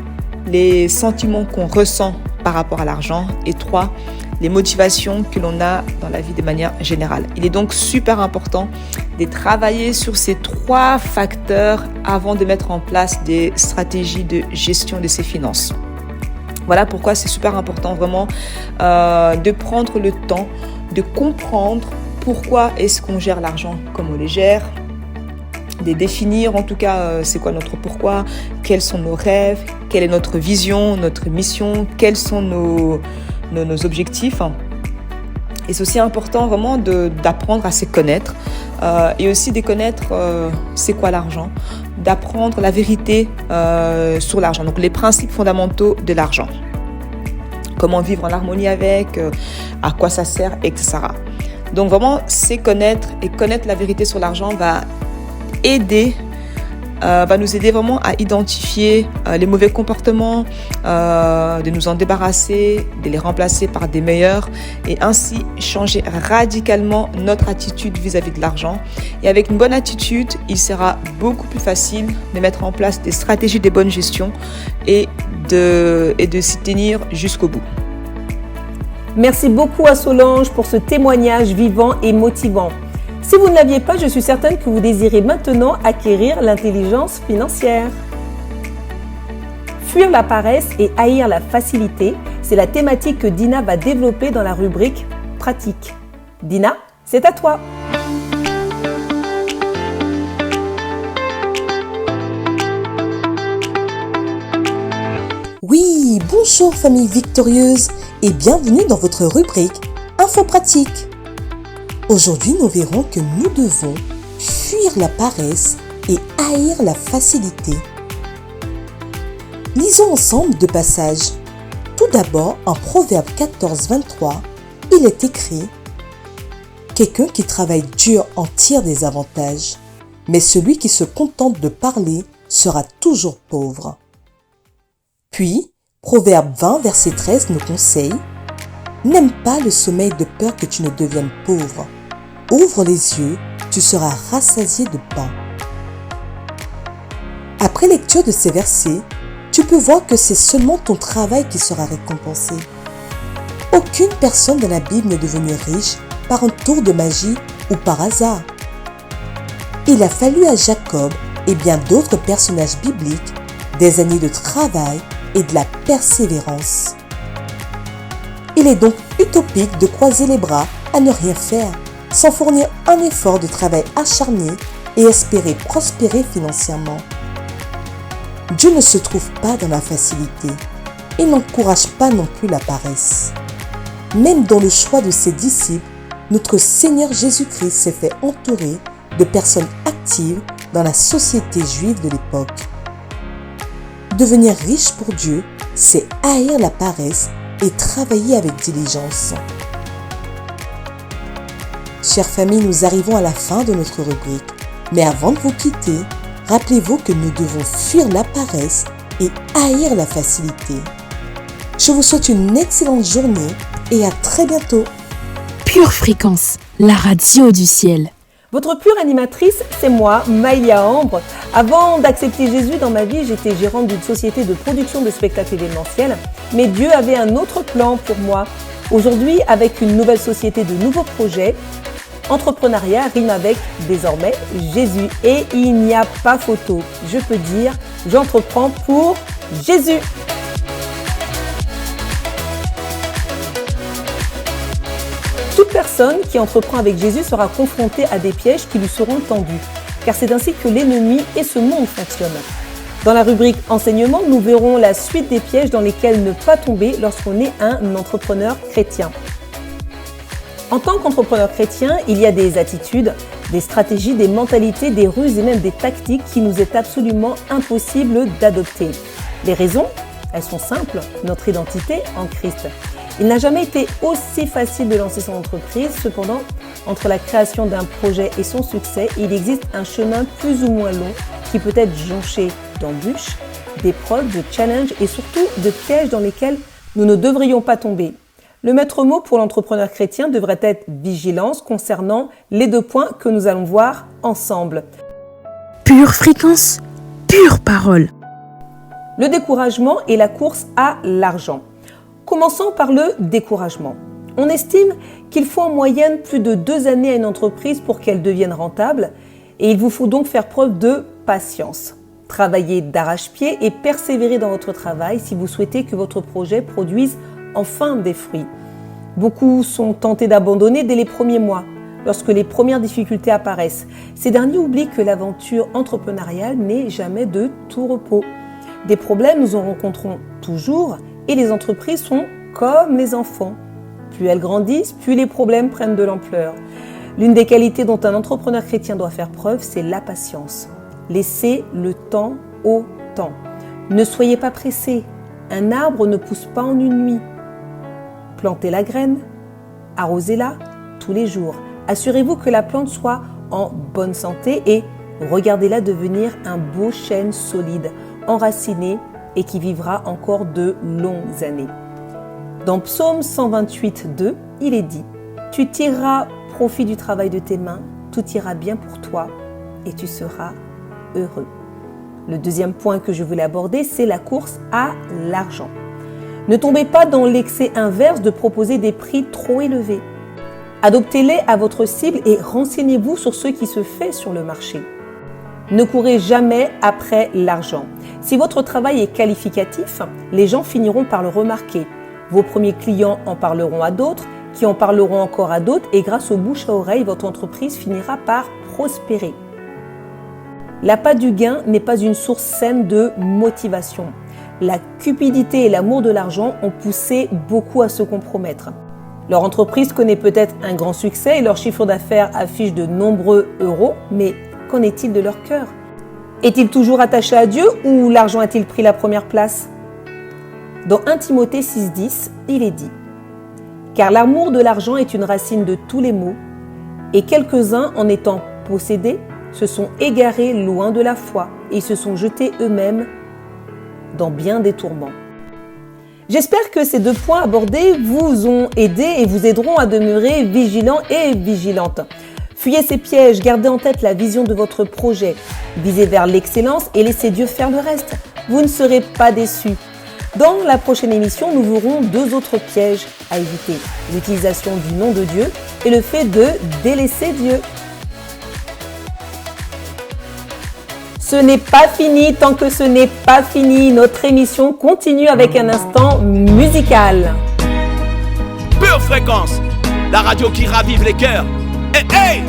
les sentiments qu'on ressent par rapport à l'argent. Et 3, les motivations que l'on a dans la vie de manière générale. Il est donc super important de travailler sur ces 3 facteurs avant de mettre en place des stratégies de gestion de ses finances. Voilà pourquoi c'est super important vraiment de prendre le temps de comprendre pourquoi est-ce qu'on gère l'argent comme on le gère, de définir en tout cas c'est quoi notre pourquoi, quels sont nos rêves, quelle est notre vision, notre mission, quels sont nos objectifs. Et c'est aussi important vraiment d'apprendre à se connaître et aussi de connaître c'est quoi l'argent, d'apprendre la vérité sur l'argent, donc les principes fondamentaux de l'argent. Comment vivre en harmonie avec, à quoi ça sert, etc. Donc vraiment, c'est connaître et connaître la vérité sur l'argent va nous aider vraiment à identifier les mauvais comportements, de nous en débarrasser, de les remplacer par des meilleurs et ainsi changer radicalement notre attitude vis-à-vis de l'argent. Et avec une bonne attitude, il sera beaucoup plus facile de mettre en place des stratégies de bonne gestion et de s'y tenir jusqu'au bout. Merci beaucoup à Solange pour ce témoignage vivant et motivant. Si vous ne l'aviez pas, je suis certaine que vous désirez maintenant acquérir l'intelligence financière. Fuir la paresse et haïr la facilité, c'est la thématique que Dina va développer dans la rubrique pratique. Dina, c'est à toi. Oui, bonjour famille victorieuse et bienvenue dans votre rubrique Info pratique. Aujourd'hui, nous verrons que nous devons fuir la paresse et haïr la facilité. Lisons ensemble 2 passages. Tout d'abord, en Proverbe 14, 23, il est écrit « Quelqu'un qui travaille dur en tire des avantages, mais celui qui se contente de parler sera toujours pauvre. » Puis, Proverbe 20, verset 13 nous conseille « N'aime pas le sommeil de peur que tu ne deviennes pauvre. Ouvre les yeux, tu seras rassasié de pain. » Après lecture de ces versets, tu peux voir que c'est seulement ton travail qui sera récompensé. Aucune personne dans la Bible n'est devenue riche par un tour de magie ou par hasard. Il a fallu à Jacob et bien d'autres personnages bibliques des années de travail et de la persévérance. Il est donc utopique de croiser les bras à ne rien faire, sans fournir un effort de travail acharné et espérer prospérer financièrement. Dieu ne se trouve pas dans la facilité et n'encourage pas non plus la paresse. Même dans le choix de ses disciples, notre Seigneur Jésus-Christ s'est fait entourer de personnes actives dans la société juive de l'époque. Devenir riche pour Dieu, c'est haïr la paresse et travailler avec diligence. Chère famille, nous arrivons à la fin de notre rubrique. Mais avant de vous quitter, rappelez-vous que nous devons fuir la paresse et haïr la facilité. Je vous souhaite une excellente journée et à très bientôt. Pure Fréquence, la radio du ciel. Votre pure animatrice, c'est moi, Maïlia Ambre. Avant d'accepter Jésus dans ma vie, j'étais gérante d'une société de production de spectacles événementiels. Mais Dieu avait un autre plan pour moi. Aujourd'hui, avec une nouvelle société de nouveaux projets, entrepreneuriat rime avec désormais Jésus. Et il n'y a pas photo. Je peux dire, j'entreprends pour Jésus. Toute personne qui entreprend avec Jésus sera confrontée à des pièges qui lui seront tendus, car c'est ainsi que l'ennemi et ce monde fonctionnent. Dans la rubrique enseignement, nous verrons la suite des pièges dans lesquels ne pas tomber lorsqu'on est un entrepreneur chrétien. En tant qu'entrepreneur chrétien, il y a des attitudes, des stratégies, des mentalités, des ruses et même des tactiques qui nous est absolument impossible d'adopter. Les raisons, elles sont simples, notre identité en Christ. Il n'a jamais été aussi facile de lancer son entreprise. Cependant, entre la création d'un projet et son succès, il existe un chemin plus ou moins long qui peut être jonché d'embûches, d'épreuves, de challenges et surtout de pièges dans lesquels nous ne devrions pas tomber. Le maître mot pour l'entrepreneur chrétien devrait être vigilance concernant les 2 points que nous allons voir ensemble. Pure Fréquence, pure parole. Le découragement et la course à l'argent. Commençons par le découragement. On estime qu'il faut en moyenne plus de 2 années à une entreprise pour qu'elle devienne rentable et il vous faut donc faire preuve de patience. Travailler d'arrache-pied et persévérer dans votre travail si vous souhaitez que votre projet produise enfin des fruits. Beaucoup sont tentés d'abandonner dès les premiers mois, lorsque les premières difficultés apparaissent. Ces derniers oublient que l'aventure entrepreneuriale n'est jamais de tout repos. Des problèmes, nous en rencontrons toujours et les entreprises sont comme les enfants. Plus elles grandissent, plus les problèmes prennent de l'ampleur. L'une des qualités dont un entrepreneur chrétien doit faire preuve, c'est la patience. Laissez le temps au temps. Ne soyez pas pressés. Un arbre ne pousse pas en une nuit. Plantez la graine, arrosez-la tous les jours. Assurez-vous que la plante soit en bonne santé et regardez-la devenir un beau chêne solide, enraciné et qui vivra encore de longues années. Dans Psaume 128, 2, il est dit « Tu tireras profit du travail de tes mains, tout ira bien pour toi et tu seras heureux. » Le deuxième point que je voulais aborder, c'est la course à l'argent. Ne tombez pas dans l'excès inverse de proposer des prix trop élevés. Adoptez-les à votre cible et renseignez-vous sur ce qui se fait sur le marché. Ne courez jamais après l'argent. Si votre travail est qualificatif, les gens finiront par le remarquer. Vos premiers clients en parleront à d'autres, qui en parleront encore à d'autres et grâce au bouche à oreille, votre entreprise finira par prospérer. L'appât du gain n'est pas une source saine de motivation. La cupidité et l'amour de l'argent ont poussé beaucoup à se compromettre. Leur entreprise connaît peut-être un grand succès et leur chiffre d'affaires affiche de nombreux euros, mais qu'en est-il de leur cœur? Est-il toujours attaché à Dieu ou l'argent a-t-il pris la première place? Dans 1 Timothée 6,10, il est dit « Car l'amour de l'argent est une racine de tous les maux, et quelques-uns, en étant possédés, se sont égarés loin de la foi et se sont jetés eux-mêmes dans bien des tourments. » J'espère que ces 2 points abordés vous ont aidé et vous aideront à demeurer vigilants et vigilantes. Fuyez ces pièges, gardez en tête la vision de votre projet, visez vers l'excellence et laissez Dieu faire le reste. Vous ne serez pas déçus. Dans la prochaine émission, nous verrons 2 autres pièges à éviter. L'utilisation du nom de Dieu et le fait de délaisser Dieu. Ce n'est pas fini tant que ce n'est pas fini. Notre émission continue avec un instant musical. Pure Fréquence, la radio qui ravive les cœurs. Hey, hey!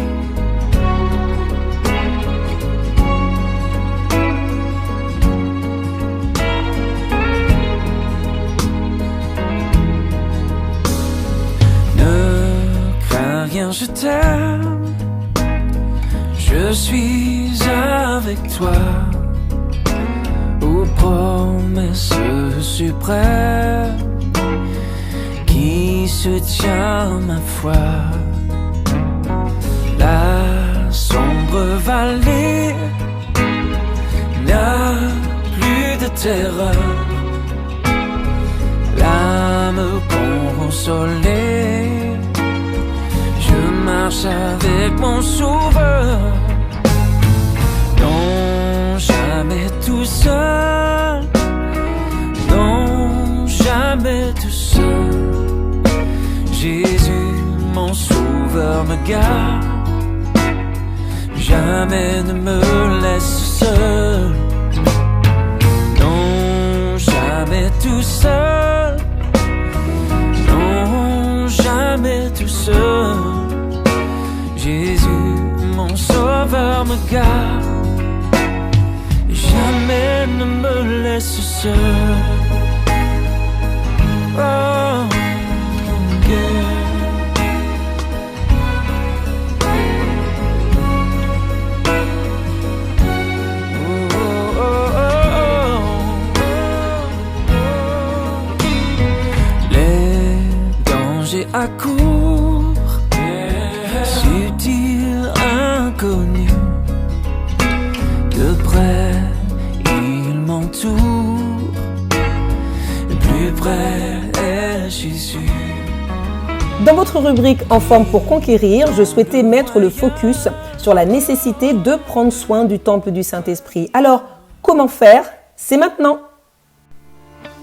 Ne crains rien, je t'aime. Je suis avec toi. Aux promesses suprêmes qui se tient ma foi. La sombre vallée n'a plus de terreur. L'âme consolée, je marche avec mon sauveur. Non, jamais tout seul. Non, jamais tout seul. Jésus, mon sauveur, me garde. Jamais ne me laisse seul. Non, jamais tout seul. Non, jamais tout seul. Jésus, mon sauveur, me garde. Jamais ne me laisse seul. Oh, yeah. À court, subtil, inconnu, de près il m'entoure, plus près est Jésus. Dans votre rubrique En forme pour conquérir, je souhaitais mettre le focus sur la nécessité de prendre soin du temple du Saint-Esprit. Alors, comment faire? C'est maintenant.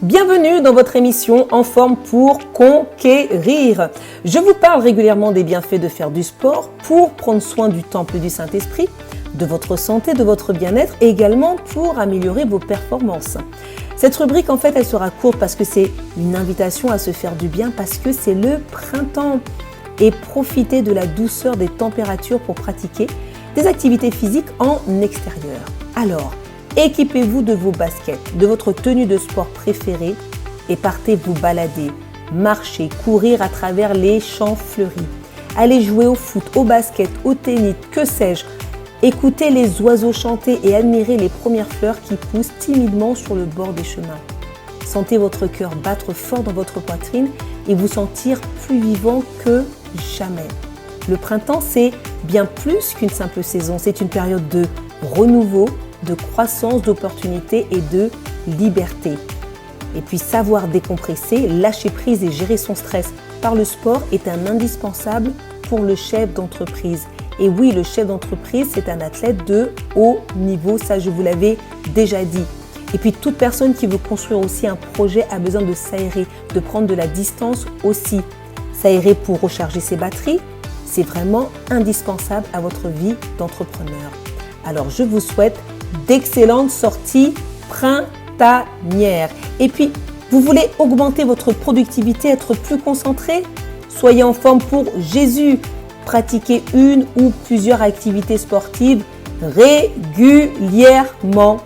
Bienvenue dans votre émission En forme pour conquérir. Je vous parle régulièrement des bienfaits de faire du sport pour prendre soin du temple du Saint-Esprit, de votre santé, de votre bien-être et également pour améliorer vos performances. Cette rubrique, en fait, elle sera courte parce que c'est une invitation à se faire du bien parce que c'est le printemps et profitez de la douceur des températures pour pratiquer des activités physiques en extérieur. Alors, équipez-vous de vos baskets, de votre tenue de sport préférée et partez vous balader, marcher, courir à travers les champs fleuris. Allez jouer au foot, au basket, au tennis, que sais-je. Écoutez les oiseaux chanter et admirez les premières fleurs qui poussent timidement sur le bord des chemins. Sentez votre cœur battre fort dans votre poitrine et vous sentir plus vivant que jamais. Le printemps, c'est bien plus qu'une simple saison. C'est une période de renouveau, de croissance, d'opportunités et de liberté. Et puis savoir décompresser, lâcher prise et gérer son stress par le sport est un indispensable pour le chef d'entreprise. Et oui, le chef d'entreprise, c'est un athlète de haut niveau, ça je vous l'avais déjà dit. Et puis toute personne qui veut construire aussi un projet a besoin de s'aérer, de prendre de la distance aussi. S'aérer pour recharger ses batteries, c'est vraiment indispensable à votre vie d'entrepreneur. Alors je vous souhaite d'excellentes sorties printanières. Et puis, vous voulez augmenter votre productivité, être plus concentré? Soyez en forme pour Jésus. Pratiquez une ou plusieurs activités sportives régulièrement.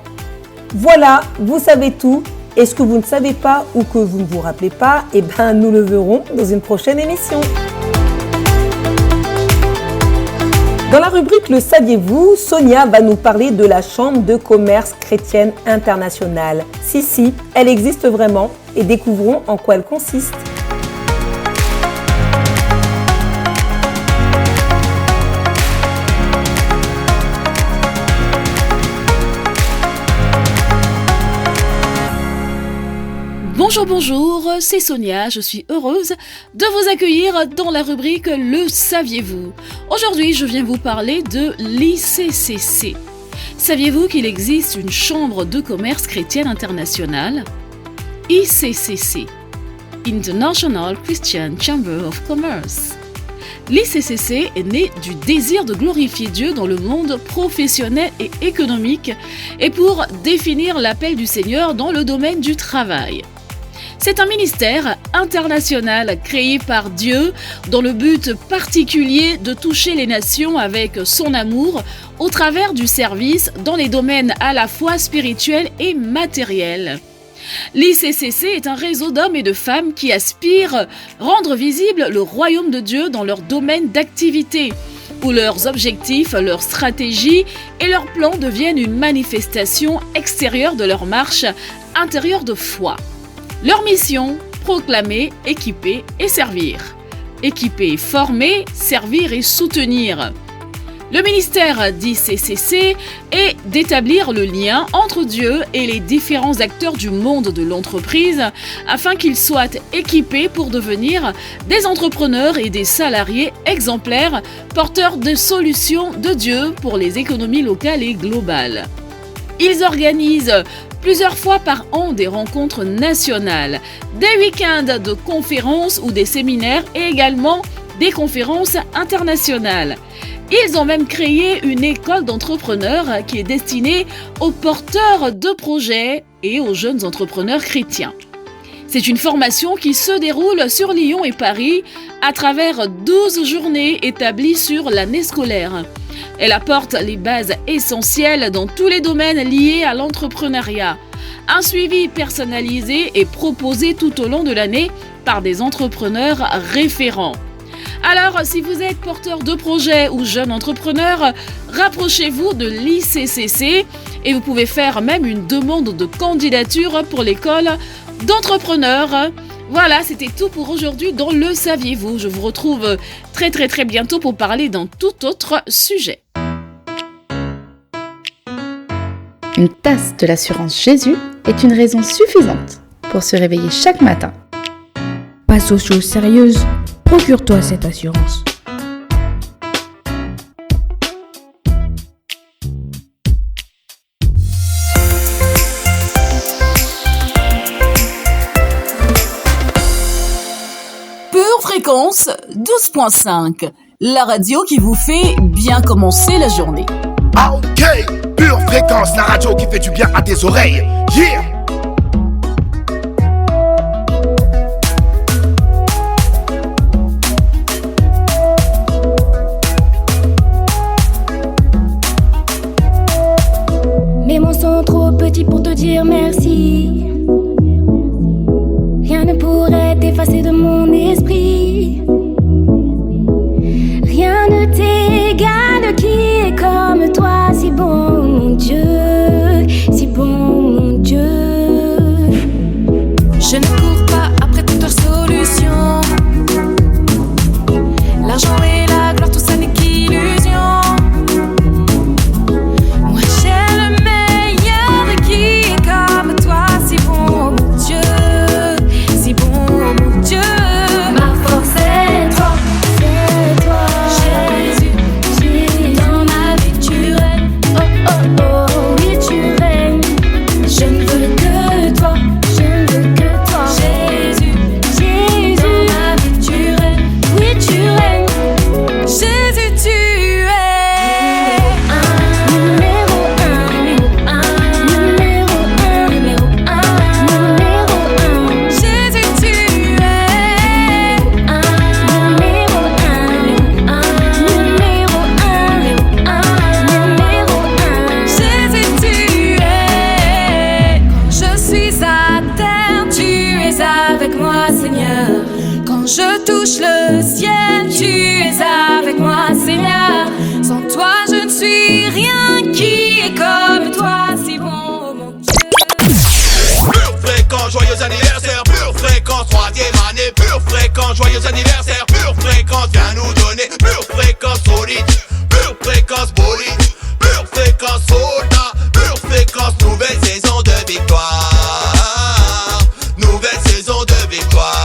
Voilà, vous savez tout. Et ce que vous ne savez pas ou que vous ne vous rappelez pas, eh bien, nous le verrons dans une prochaine émission. Dans la rubrique Le saviez-vous, Sonia va nous parler de la Chambre de commerce chrétienne internationale. Si, elle existe vraiment et découvrons en quoi elle consiste. Bonjour, c'est Sonia, je suis heureuse de vous accueillir dans la rubrique Le saviez-vous. Aujourd'hui, je viens vous parler de l'ICCC. Saviez-vous qu'il existe une chambre de commerce chrétienne internationale? ICCC, International Christian Chamber of Commerce. L'ICCC est né du désir de glorifier Dieu dans le monde professionnel et économique et pour définir l'appel du Seigneur dans le domaine du travail. C'est un ministère international créé par Dieu dans le but particulier de toucher les nations avec son amour au travers du service dans les domaines à la fois spirituels et matériels. L'ICCC est un réseau d'hommes et de femmes qui aspirent rendre visible le royaume de Dieu dans leur domaine d'activité, où leurs objectifs, leurs stratégies et leurs plans deviennent une manifestation extérieure de leur marche intérieure de foi. Leur mission, proclamer, équiper et servir. Équiper, former, servir et soutenir. Le ministère d'ICCC est d'établir le lien entre Dieu et les différents acteurs du monde de l'entreprise afin qu'ils soient équipés pour devenir des entrepreneurs et des salariés exemplaires porteurs de solutions de Dieu pour les économies locales et globales. Ils organisent plusieurs fois par an des rencontres nationales, des week-ends de conférences ou des séminaires et également des conférences internationales. Ils ont même créé une école d'entrepreneurs qui est destinée aux porteurs de projets et aux jeunes entrepreneurs chrétiens. C'est une formation qui se déroule sur Lyon et Paris à travers 12 journées établies sur l'année scolaire. Elle apporte les bases essentielles dans tous les domaines liés à l'entrepreneuriat. Un suivi personnalisé est proposé tout au long de l'année par des entrepreneurs référents. Alors, si vous êtes porteur de projet ou jeune entrepreneur, rapprochez-vous de l'ICCC et vous pouvez faire même une demande de candidature pour l'école d'entrepreneurs. Voilà, c'était tout pour aujourd'hui dans Le Saviez-vous. Je vous retrouve très bientôt pour parler d'un tout autre sujet. Une tasse de l'assurance Jésus est une raison suffisante pour se réveiller chaque matin. Passe aux choses sérieuses, procure-toi cette assurance. Fréquence 12.5, la radio qui vous fait bien commencer la journée. Ah ok, Pure Fréquence, la radio qui fait du bien à tes oreilles. Yeah! Mes mots sont trop petits pour te dire merci. Rien ne pourrait t'effacer de mon esprit. Rien ne t'égale, qui est comme toi, si bon mon Dieu, si bon mon Dieu. Je ne cours pas après toutes leurs solutions. L'argent et la gloire, tout ça n'est qu'illusion. Moi j'ai le meilleur, qui est comme toi, si bon mon Dieu, si bon mon Dieu. Ma force c'est toi, Jésus, Jésus, dans ma vie tu règnes, oh oh oh, oui tu règnes. Je ne veux que toi, je ne veux que toi, Jésus, Jésus, dans ma vie tu règnes, oui tu règnes. Jésus tu es numéro un, numéro un, numéro un, numéro un. Jésus tu es numéro un, numéro un. Jésus tu es. Je suis à terre, tu es avec moi Seigneur. Quand je touche le ciel, tu es avec moi Seigneur. Sans toi je ne suis rien, qui est comme toi, si bon mon Dieu. Pure Fréquence, joyeux anniversaire. Pure Fréquence, 3e année. Pure Fréquence, joyeux anniversaire. Pure Fréquence, viens nous donner. Pure Fréquence, solide. Pure Fréquence, bolide. Pure Fréquence, soldat. Pure Fréquence, nouvelle saison de victoire. Nouvelle saison de victoire.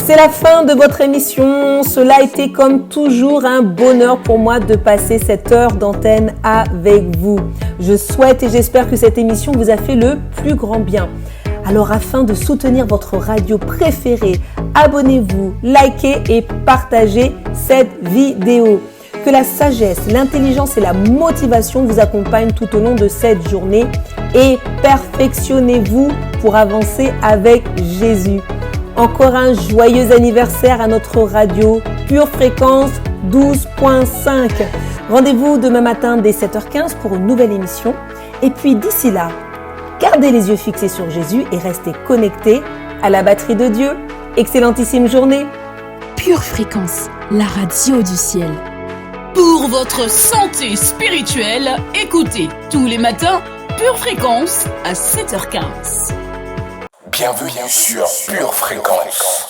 C'est la fin de votre émission. Cela a été comme toujours un bonheur pour moi de passer cette heure d'antenne avec vous. Je souhaite et j'espère que cette émission vous a fait le plus grand bien. Alors afin de soutenir votre radio préférée, abonnez-vous, likez et partagez cette vidéo. Que la sagesse, l'intelligence et la motivation vous accompagnent tout au long de cette journée et perfectionnez-vous pour avancer avec Jésus. Encore un joyeux anniversaire à notre radio Pure Fréquence 12.5. Rendez-vous demain matin dès 7h15 pour une nouvelle émission. Et puis d'ici là, gardez les yeux fixés sur Jésus et restez connectés à la batterie de Dieu. Excellentissime journée. Pure Fréquence, la radio du ciel. Pour votre santé spirituelle, écoutez tous les matins Pure Fréquence à 7h15. Bienvenue sur Pure Fréquence.